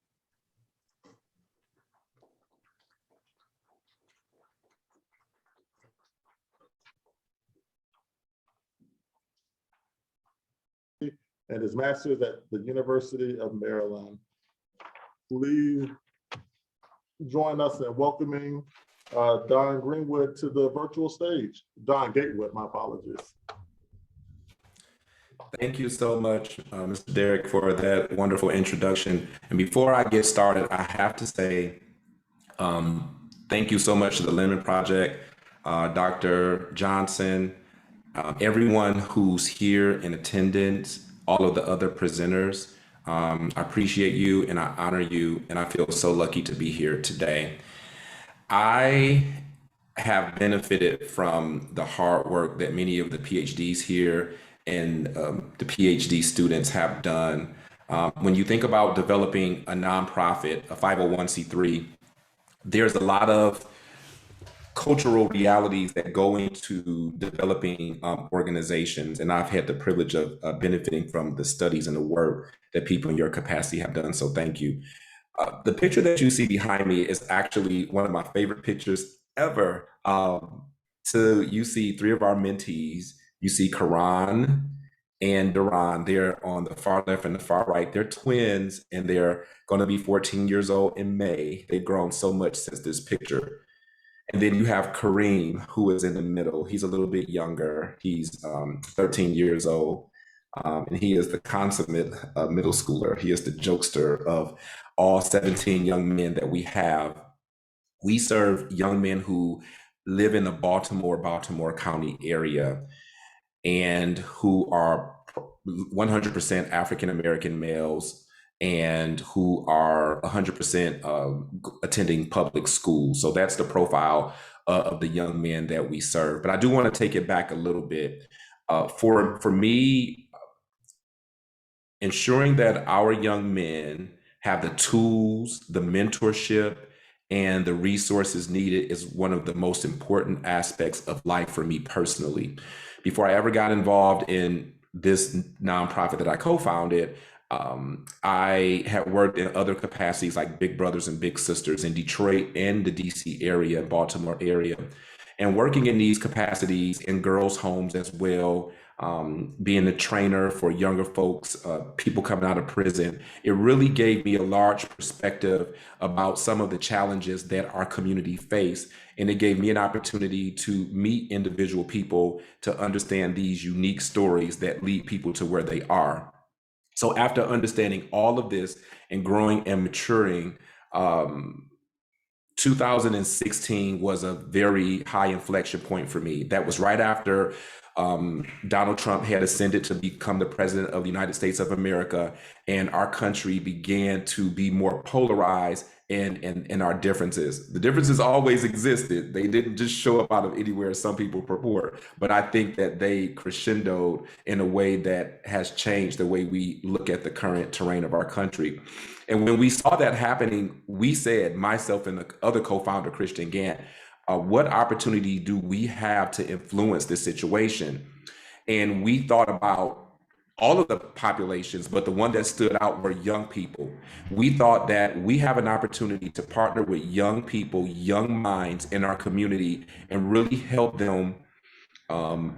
And his master's at the University of Maryland. Please join us in welcoming Don Greenwood to the virtual stage. Don Gatewood, my apologies. Thank you so much, Mr. Derek, for that wonderful introduction. And before I get started, I have to say thank you so much to the Lemon Project, Dr. Johnson, everyone who's here in attendance, all of the other presenters. I appreciate you and I honor you, and I feel so lucky to be here today. I have benefited from the hard work that many of the PhDs here and the PhD students have done. When you think about developing a nonprofit, a 501c3, there's a lot of cultural realities that go into developing organizations. And I've had the privilege of benefiting from the studies and the work that people in your capacity have done. So thank you. The picture that you see behind me is actually one of my favorite pictures ever. So you see three of our mentees. You see Karan, and Duran. They're on the far left and the far right. They're twins, and they're going to be 14 years old in May. They've grown so much since this picture. And then you have Kareem, who is in the middle. He's a little bit younger. He's 13 years old. And he is the consummate middle schooler. He is the jokester of all 17 young men that we have. We serve young men who live in the Baltimore County area and who are 100% African American males and who are 100% attending public schools. So that's the profile of the young men that we serve. But I do want to take it back a little bit. For me, ensuring that our young men have the tools, the mentorship, and the resources needed is one of the most important aspects of life for me personally. Before I ever got involved in this nonprofit that I co-founded, I had worked in other capacities like Big Brothers and Big Sisters in Detroit and the DC area, Baltimore area. And working in these capacities in girls' homes as well, being a trainer for younger folks, people coming out of prison, it really gave me a large perspective about some of the challenges that our community face. And it gave me an opportunity to meet individual people to understand these unique stories that lead people to where they are. So after understanding all of this and growing and maturing, 2016 was a very high inflection point for me. That was right after Donald Trump had ascended to become the president of the United States of America, and our country began to be more polarized in our differences. The differences always existed. They didn't just show up out of anywhere some people purport, but I think that they crescendoed in a way that has changed the way we look at the current terrain of our country. And when we saw that happening, we said, myself and the other co-founder, Christian Gant, what opportunity do we have to influence this situation? And we thought about all of the populations, but the one that stood out were young people. We thought that we have an opportunity to partner with young people, young minds in our community, and really help them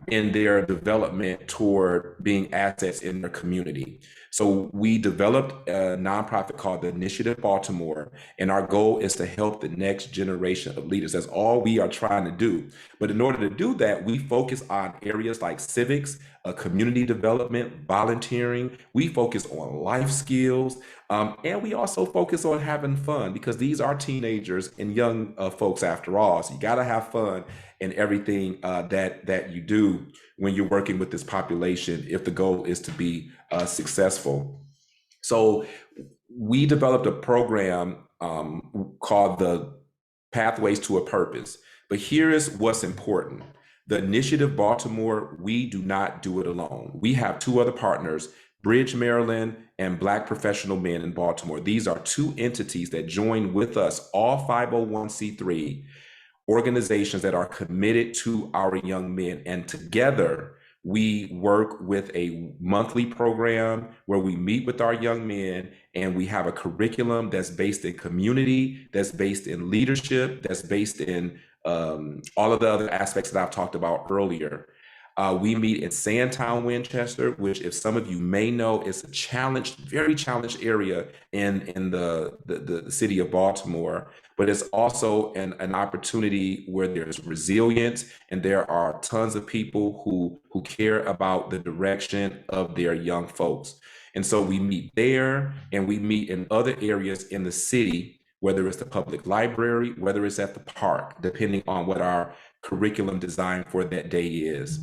in their development toward being assets in their community. So we developed a nonprofit called the Initiative Baltimore, and our goal is to help the next generation of leaders. That's all we are trying to do. But in order to do that, we focus on areas like civics, community development, volunteering. We focus on life skills, and we also focus on having fun, because these are teenagers and young folks after all. So you got to have fun in everything that you do when you're working with this population, if the goal is to be successful. So we developed a program called the Pathways to a Purpose. But here is what's important. The Initiative Baltimore, we do not do it alone. We have two other partners, Bridge Maryland and Black Professional Men in Baltimore. These are two entities that join with us, all 501c3 organizations that are committed to our young men. And together, we work with a monthly program where we meet with our young men, and we have a curriculum that's based in community, that's based in leadership, that's based in all of the other aspects that I've talked about earlier. We meet in Sandtown, Winchester, which, if some of you may know, is a challenged, very challenged area in the city of Baltimore. But it's also an opportunity where there's resilience, and there are tons of people who care about the direction of their young folks. And so we meet there, and we meet in other areas in the city, whether it's the public library, whether it's at the park, depending on what our curriculum design for that day is.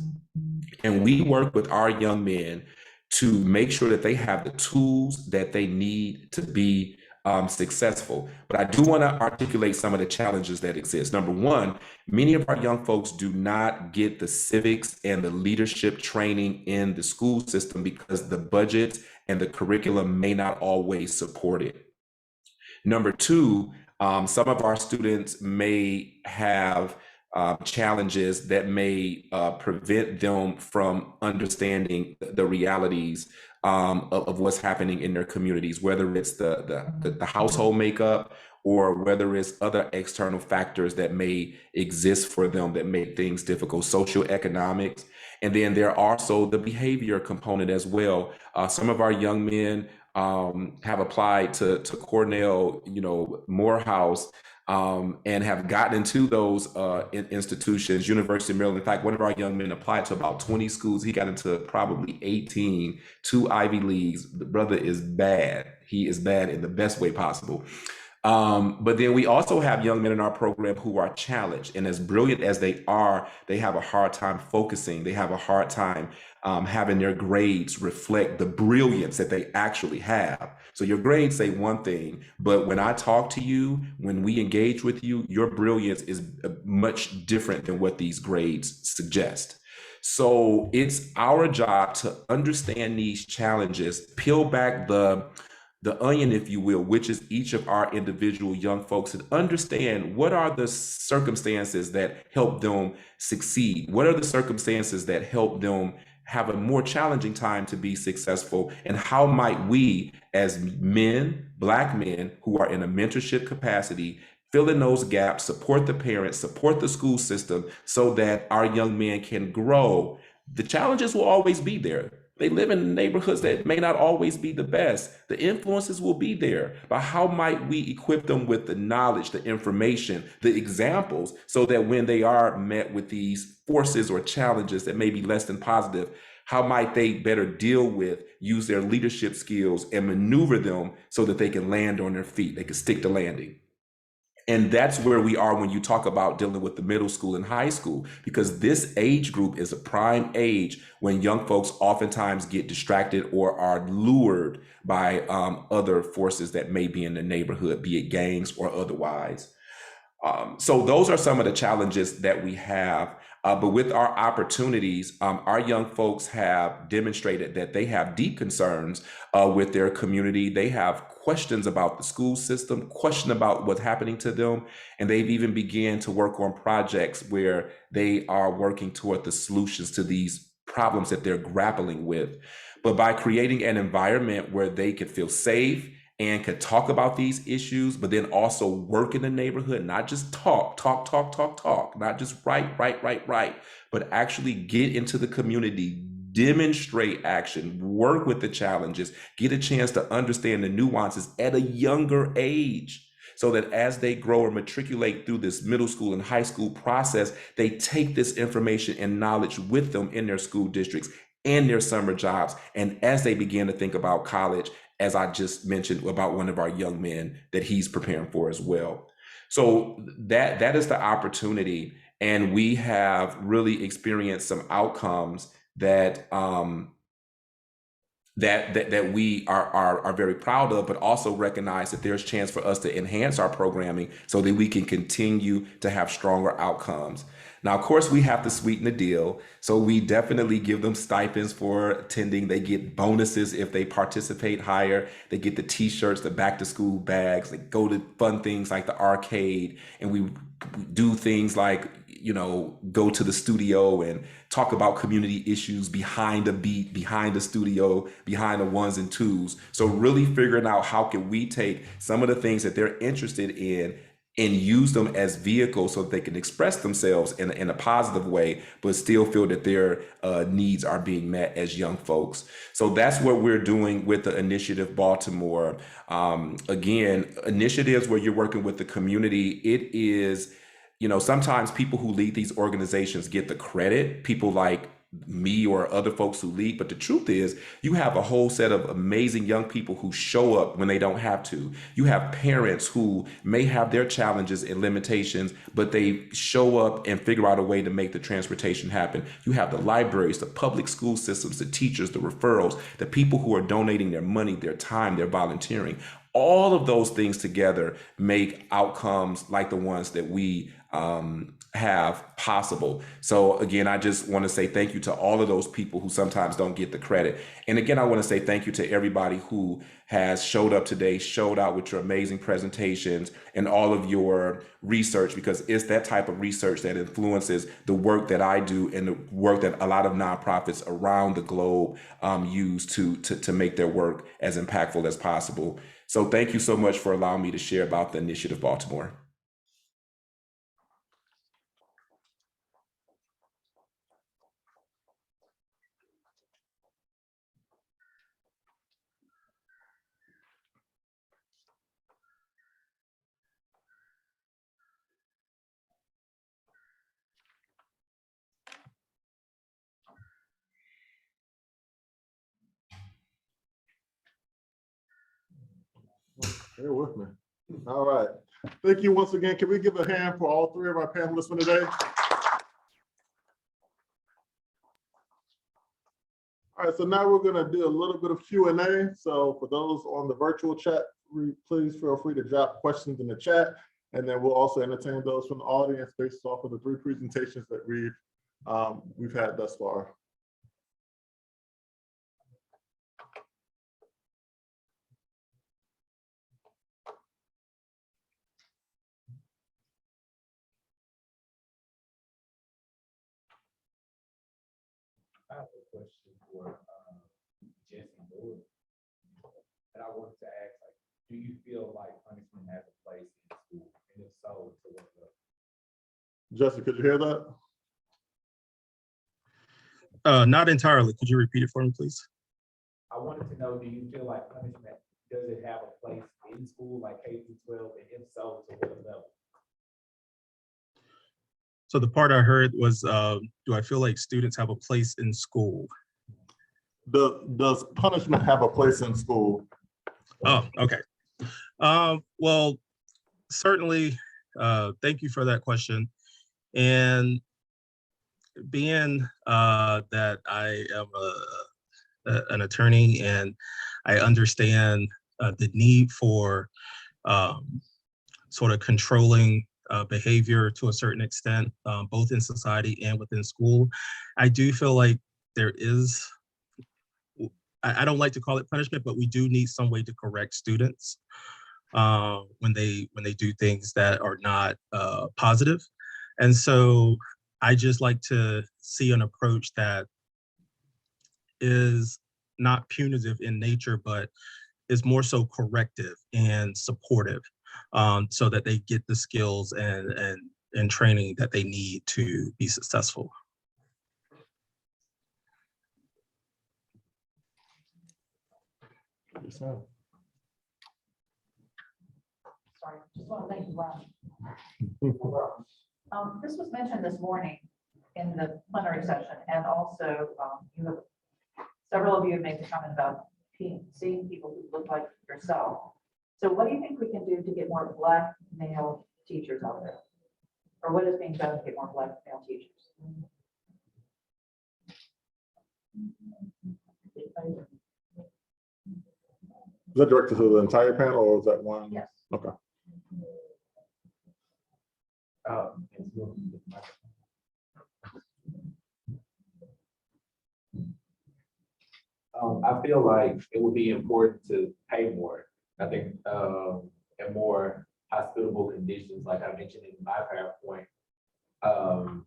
And we work with our young men to make sure that they have the tools that they need to be successful. But I do want to articulate some of the challenges that exist. Number one, many of our young folks do not get the civics and the leadership training in the school system because the budget and the curriculum may not always support it. Number two, some of our students may have challenges that may prevent them from understanding the realities of what's happening in their communities, whether it's the household makeup or whether it's other external factors that may exist for them that make things difficult, socioeconomics. And then there are also the behavior component as well. Some of our young men have applied to Cornell, Morehouse, and have gotten into those institutions, University of Maryland. In fact, one of our young men applied to about 20 schools. He got into probably 18, 2 Ivy Leagues. The brother is bad. He is bad in the best way possible. But then we also have young men in our program who are challenged, and as brilliant as they are, they have a hard time focusing. They have a hard time having their grades reflect the brilliance that they actually have. So your grades say one thing, but when I talk to you, when we engage with you, your brilliance is much different than what these grades suggest. So it's our job to understand these challenges, peel back the onion, if you will, which is each of our individual young folks, and understand what are the circumstances that help them succeed? What are the circumstances that help them have a more challenging time to be successful? And how might we, as men, Black men who are in a mentorship capacity, fill in those gaps, support the parents, support the school system so that our young men can grow? The challenges will always be there. They live in neighborhoods that may not always be the best. The influences will be there, but how might we equip them with the knowledge, the information, the examples, so that when they are met with these forces or challenges that may be less than positive, how might they better deal with, use their leadership skills and maneuver them so that they can land on their feet, they can stick the landing? And that's where we are when you talk about dealing with the middle school and high school, because this age group is a prime age when young folks oftentimes get distracted or are lured by other forces that may be in the neighborhood, be it gangs or otherwise. So those are some of the challenges that we have. But with our opportunities, our young folks have demonstrated that they have deep concerns with their community. They have questions about the school system, question about what's happening to them, and they've even began to work on projects where they are working toward the solutions to these problems that they're grappling with. But by creating an environment where they could feel safe and could talk about these issues, but then also work in the neighborhood, not just talk, not just write, but actually get into the community, demonstrate action, work with the challenges, get a chance to understand the nuances at a younger age, so that as they grow or matriculate through this middle school and high school process, they take this information and knowledge with them in their school districts and their summer jobs. And as they begin to think about college, as I just mentioned about one of our young men that he's preparing for as well. So that is the opportunity. And we have really experienced some outcomes that that we are very proud of, but also recognize that there's chance for us to enhance our programming so that we can continue to have stronger outcomes. Now, of course, we have to sweeten the deal. So we definitely give them stipends for attending. They get bonuses if they participate higher. They get the t-shirts, the back to school bags. They go to fun things like the arcade. And we do things like, go to the studio and talk about community issues behind a beat, behind the studio, behind the ones and twos. So really figuring out how can we take some of the things that they're interested in and use them as vehicles so that they can express themselves in a positive way, but still feel that their needs are being met as young folks. So that's what we're doing with the Initiative Baltimore. Again, initiatives where you're working with the community. It is, sometimes people who lead these organizations get the credit, people like me or other folks who lead, but the truth is you have a whole set of amazing young people who show up when they don't have to. You have parents who may have their challenges and limitations, but they show up and figure out a way to make the transportation happen. You have the libraries, the public school systems, the teachers, the referrals, the people who are donating their money, their time, their volunteering. All of those things together make outcomes like the ones that we have possible. So again, I just want to say thank you to all of those people who sometimes don't get the credit. And again, I want to say thank you to everybody who has showed up today, showed out with your amazing presentations and all of your research, because it's that type of research that influences the work that I do and the work that a lot of nonprofits around the globe use to make their work as impactful as possible. So thank you so much for allowing me to share about the Initiative Baltimore. Bear with me. All right. Thank you once again. Can we give a hand for all three of our panelists for today? All right, so now we're going to do a little bit of Q&A. So for those on the virtual chat, please feel free to drop questions in the chat, and then we'll also entertain those from the audience based off of the three presentations that we've had thus far. I have a question for Jesse Bullock. And I wanted to ask, like, do you feel like punishment has a place in school? And if so, to what level? Jesse, could you hear that? Not entirely. Could you repeat it for me, please? I wanted to know, do you feel like punishment, does it have a place in school, like K through 12? And if so, to what level? So the part I heard was, do I feel like students have a place in school? Does punishment have a place in school? Oh, okay. Well, certainly, thank you for that question. And being that I am an attorney and I understand the need for sort of controlling behavior to a certain extent, both in society and within school, I do feel like there is, I don't like to call it punishment, but we do need some way to correct students when they do things that are not positive. And so I just like to see an approach that is not punitive in nature, but is more so corrective and supportive, so that they get the skills and training that they need to be successful. Sorry, just want to thank you, Ron. This was mentioned this morning in the plenary session, and also several of you have made the comment about seeing people who look like yourself. So what do you think we can do to get more Black male teachers out there? Or what is being done to get more Black male teachers? Is that directed to the entire panel, or is that one? Yes. Okay. I feel like it would be important to pay more. I think in more hospitable conditions, like I mentioned in my PowerPoint,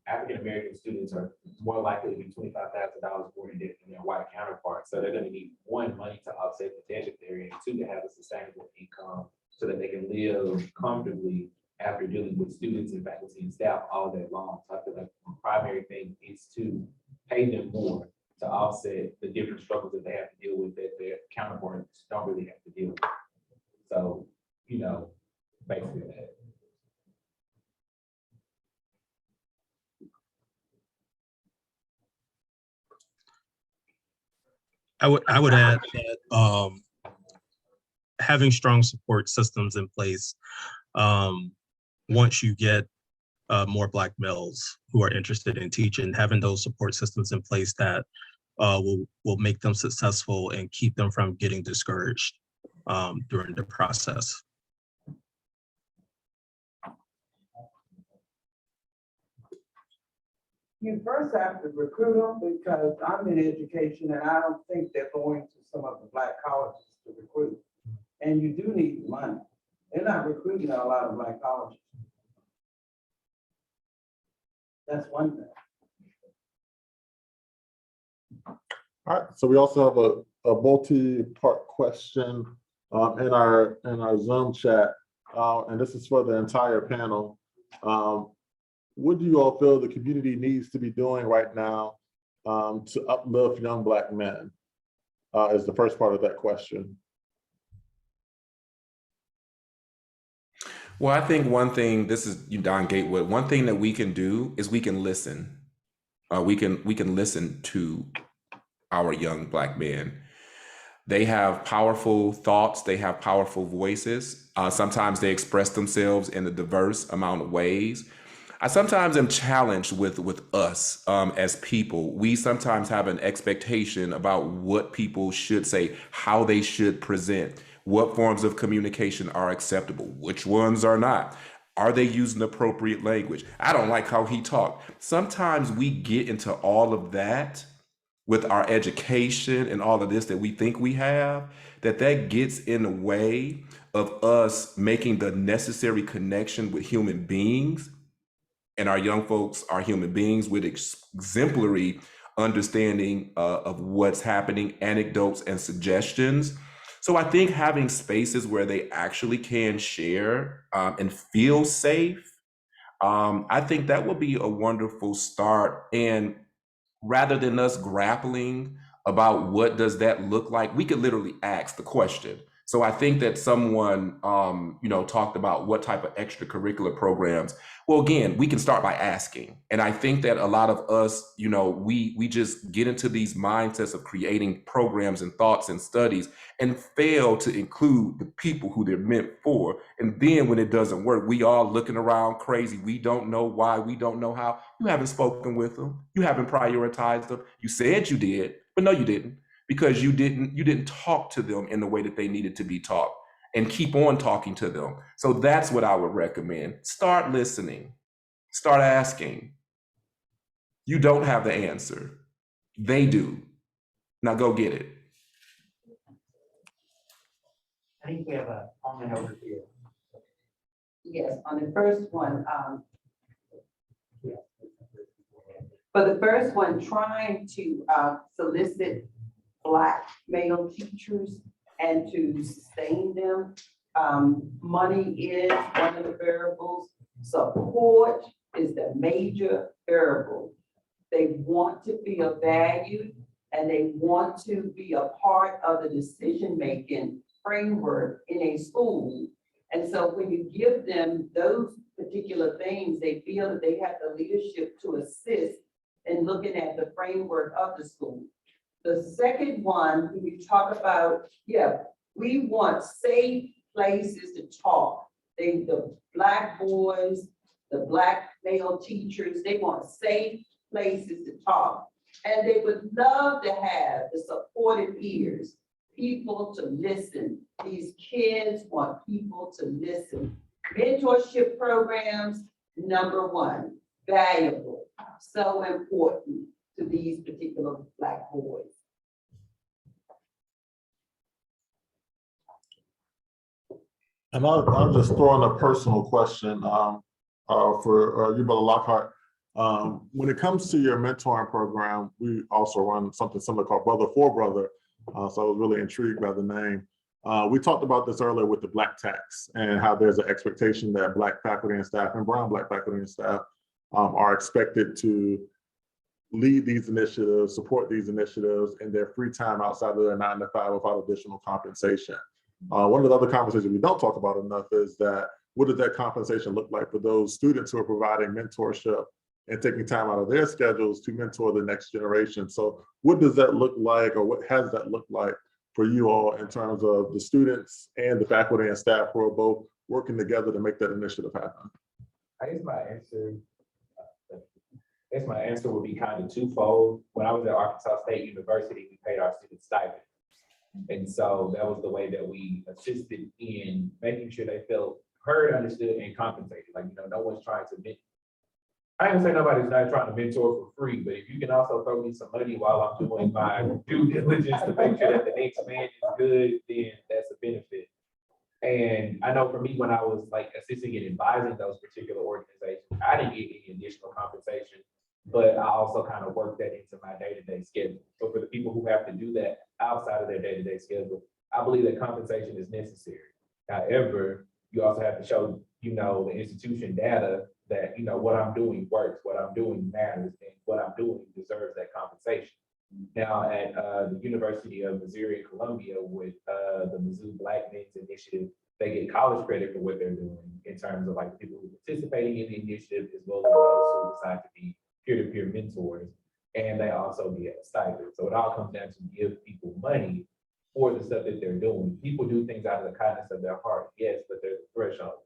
African-American students are more likely to be $25,000 more in debt than their white counterparts. So they're going to need, one, money to offset the debt they're in, two, to have a sustainable income so that they can live comfortably after dealing with students and faculty and staff all day long. So I feel like the primary thing is to pay them more to offset the different struggles that they have to deal with that their counterparts don't really have to deal with. So, you know, basically that. I would add that having strong support systems in place, once you get more Black males who are interested in teaching, having those support systems in place that will make them successful and keep them from getting discouraged during the process. You first have to recruit them, because I'm in education and I don't think they're going to some of the Black colleges to recruit. And you do need money. They're not recruiting at a lot of Black colleges. That's one thing. All right, so we also have a multi-part question in our Zoom chat, and this is for the entire panel. What do you all feel the community needs to be doing right now to uplift young Black men? Is the first part of that question. Well, I think one thing, this is Don Gatewood, one thing that we can do is we can listen. We can listen to our young Black men. They have powerful thoughts, they have powerful voices. Sometimes they express themselves in a diverse amount of ways. I sometimes am challenged with us as people. We sometimes have an expectation about what people should say, how they should present, what forms of communication are acceptable, which ones are not. Are they using appropriate language? I don't like how he talked. Sometimes we get into all of that with our education and all of this that we think we have, that gets in the way of us making the necessary connection with human beings. And our young folks are human beings with exemplary understanding of what's happening, anecdotes and suggestions. So I think having spaces where they actually can share and feel safe, I think that will be a wonderful start. And rather than us grappling about what does that look like, we could literally ask the question. So I think that someone, talked about what type of extracurricular programs. Well, again, we can start by asking. And I think that a lot of us, we just get into these mindsets of creating programs and thoughts and studies and fail to include the people who they're meant for. And then when it doesn't work, we all looking around crazy. We don't know why, we don't know how. You haven't spoken with them. You haven't prioritized them. You said you did, but no, you didn't. Because you didn't talk to them in the way that they needed to be taught, and keep on talking to them. So that's what I would recommend. Start listening, start asking. You don't have the answer. They do. Now go get it. I think we have a comment over here. Yes, on the first one, for the first one, trying to solicit Black male teachers and to sustain them. Money is one of the variables. Support is the major variable. They want to feel valued and they want to be a part of the decision-making framework in a school. And so when you give them those particular things, they feel that they have the leadership to assist in looking at the framework of the school. The second one, when you talk about, we want safe places to talk. The Black boys, the Black male teachers, they want safe places to talk. And they would love to have the supportive ears, people to listen. These kids want people to listen. Mentorship programs, number one, valuable, so important to these particular Black boys. And I'll just throw in a personal question for you, Brother Lockhart. When it comes to your mentoring program, we also run something similar called Brother for Brother. So I was really intrigued by the name. We talked about this earlier with the Black tax and how there's an expectation that Black faculty and staff and brown Black faculty and staff are expected to lead these initiatives, support these initiatives in their free time outside of their 9 to 5 without additional compensation. One of the other conversations we don't talk about enough is that what does that compensation look like for those students who are providing mentorship and taking time out of their schedules to mentor the next generation? So what does that look like, or what has that looked like for you all in terms of the students and the faculty and staff who are both working together to make that initiative happen? I guess my answer would be kind of twofold. When I was at Arkansas State University, we paid our students stipend. And so that was the way that we assisted in making sure they felt heard, understood, and compensated. Like, no one's trying to mentor. I ain't gonna say nobody's not trying to mentor for free, but if you can also throw me some money while I'm doing my due diligence to make sure that the next man is good, then that's a benefit. And I know for me, when I was like assisting and advising those particular organizations, I didn't get any additional compensation, but I also kind of worked that into my day-to-day schedule. So for the people who have to do that outside of their day-to-day schedule, I believe that compensation is necessary. However, you also have to show, the institution data that, what I'm doing works, what I'm doing matters, and what I'm doing deserves that compensation. Now, at the University of Missouri and Columbia with the Mizzou Black Men's Initiative, they get college credit for what they're doing in terms of like the people who are participating in the initiative, as well as those who decide to be peer-to-peer mentors. And they also get a stipend. So it all comes down to give people money for the stuff that they're doing. People do things out of the kindness of their heart, yes, but there's a threshold.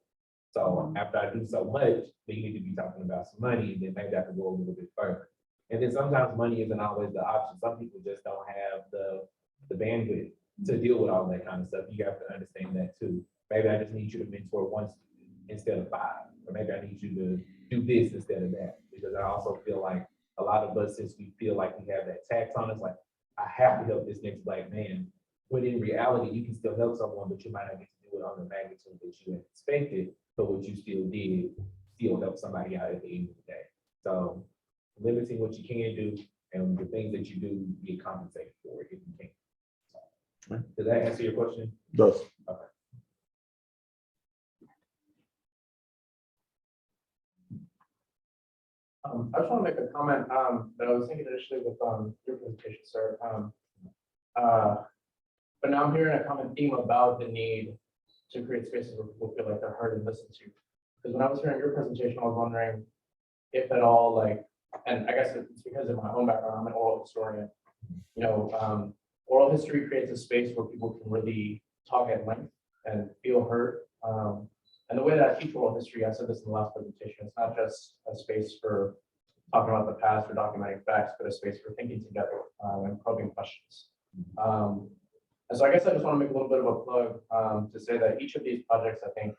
So after I do so much, then you need to be talking about some money, and then maybe I can go a little bit further. And then sometimes money isn't always the option. Some people just don't have the bandwidth to deal with all that kind of stuff. You have to understand that too. Maybe I just need you to mentor one student instead of 5, or maybe I need you to do this instead of that. Because I also feel like a lot of us, since we feel like we have that tax on us, like I have to help this next Black man. When in reality, you can still help someone, but you might not get to do it on the magnitude that you had expected. But what you still did, still help somebody out at the end of the day. So limiting what you can do and the things that you do, get compensated for if you can. Does that answer your question? Does. Okay. I just want to make a comment that I was thinking initially with your presentation, sir. But now I'm hearing a common theme about the need to create spaces where people feel like they're heard and listened to. Because when I was hearing your presentation, I was wondering if at all, like, and I guess it's because of my own background, I'm an oral historian. Oral history creates a space where people can really talk at length and feel heard. And the way that I teach oral history, I said this in the last presentation, it's not just a space for talking about the past or documenting facts, but a space for thinking together and probing questions. And so I guess I just want to make a little bit of a plug to say that each of these projects, I think,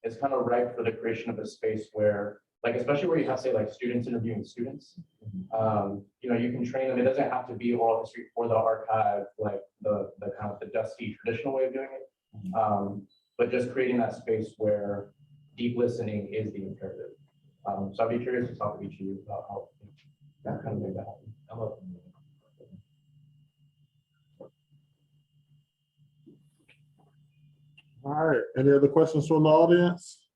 is kind of ripe for the creation of a space where, like, especially where you have, say, like students interviewing students, you can train them. It doesn't have to be oral history for the archive, like the kind of the dusty traditional way of doing it. But just creating that space where deep listening is the imperative. So I'd be curious to talk with each of you about how that kind of made that happen. All right, any other questions from the audience?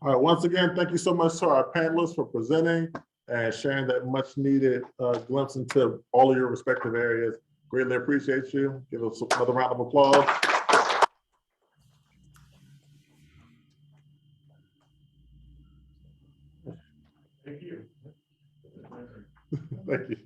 All right, once again, thank you so much to our panelists for presenting and sharing that much needed glimpse into all of your respective areas. Greatly appreciate you. Give us another round of applause. Thank you. Thank you.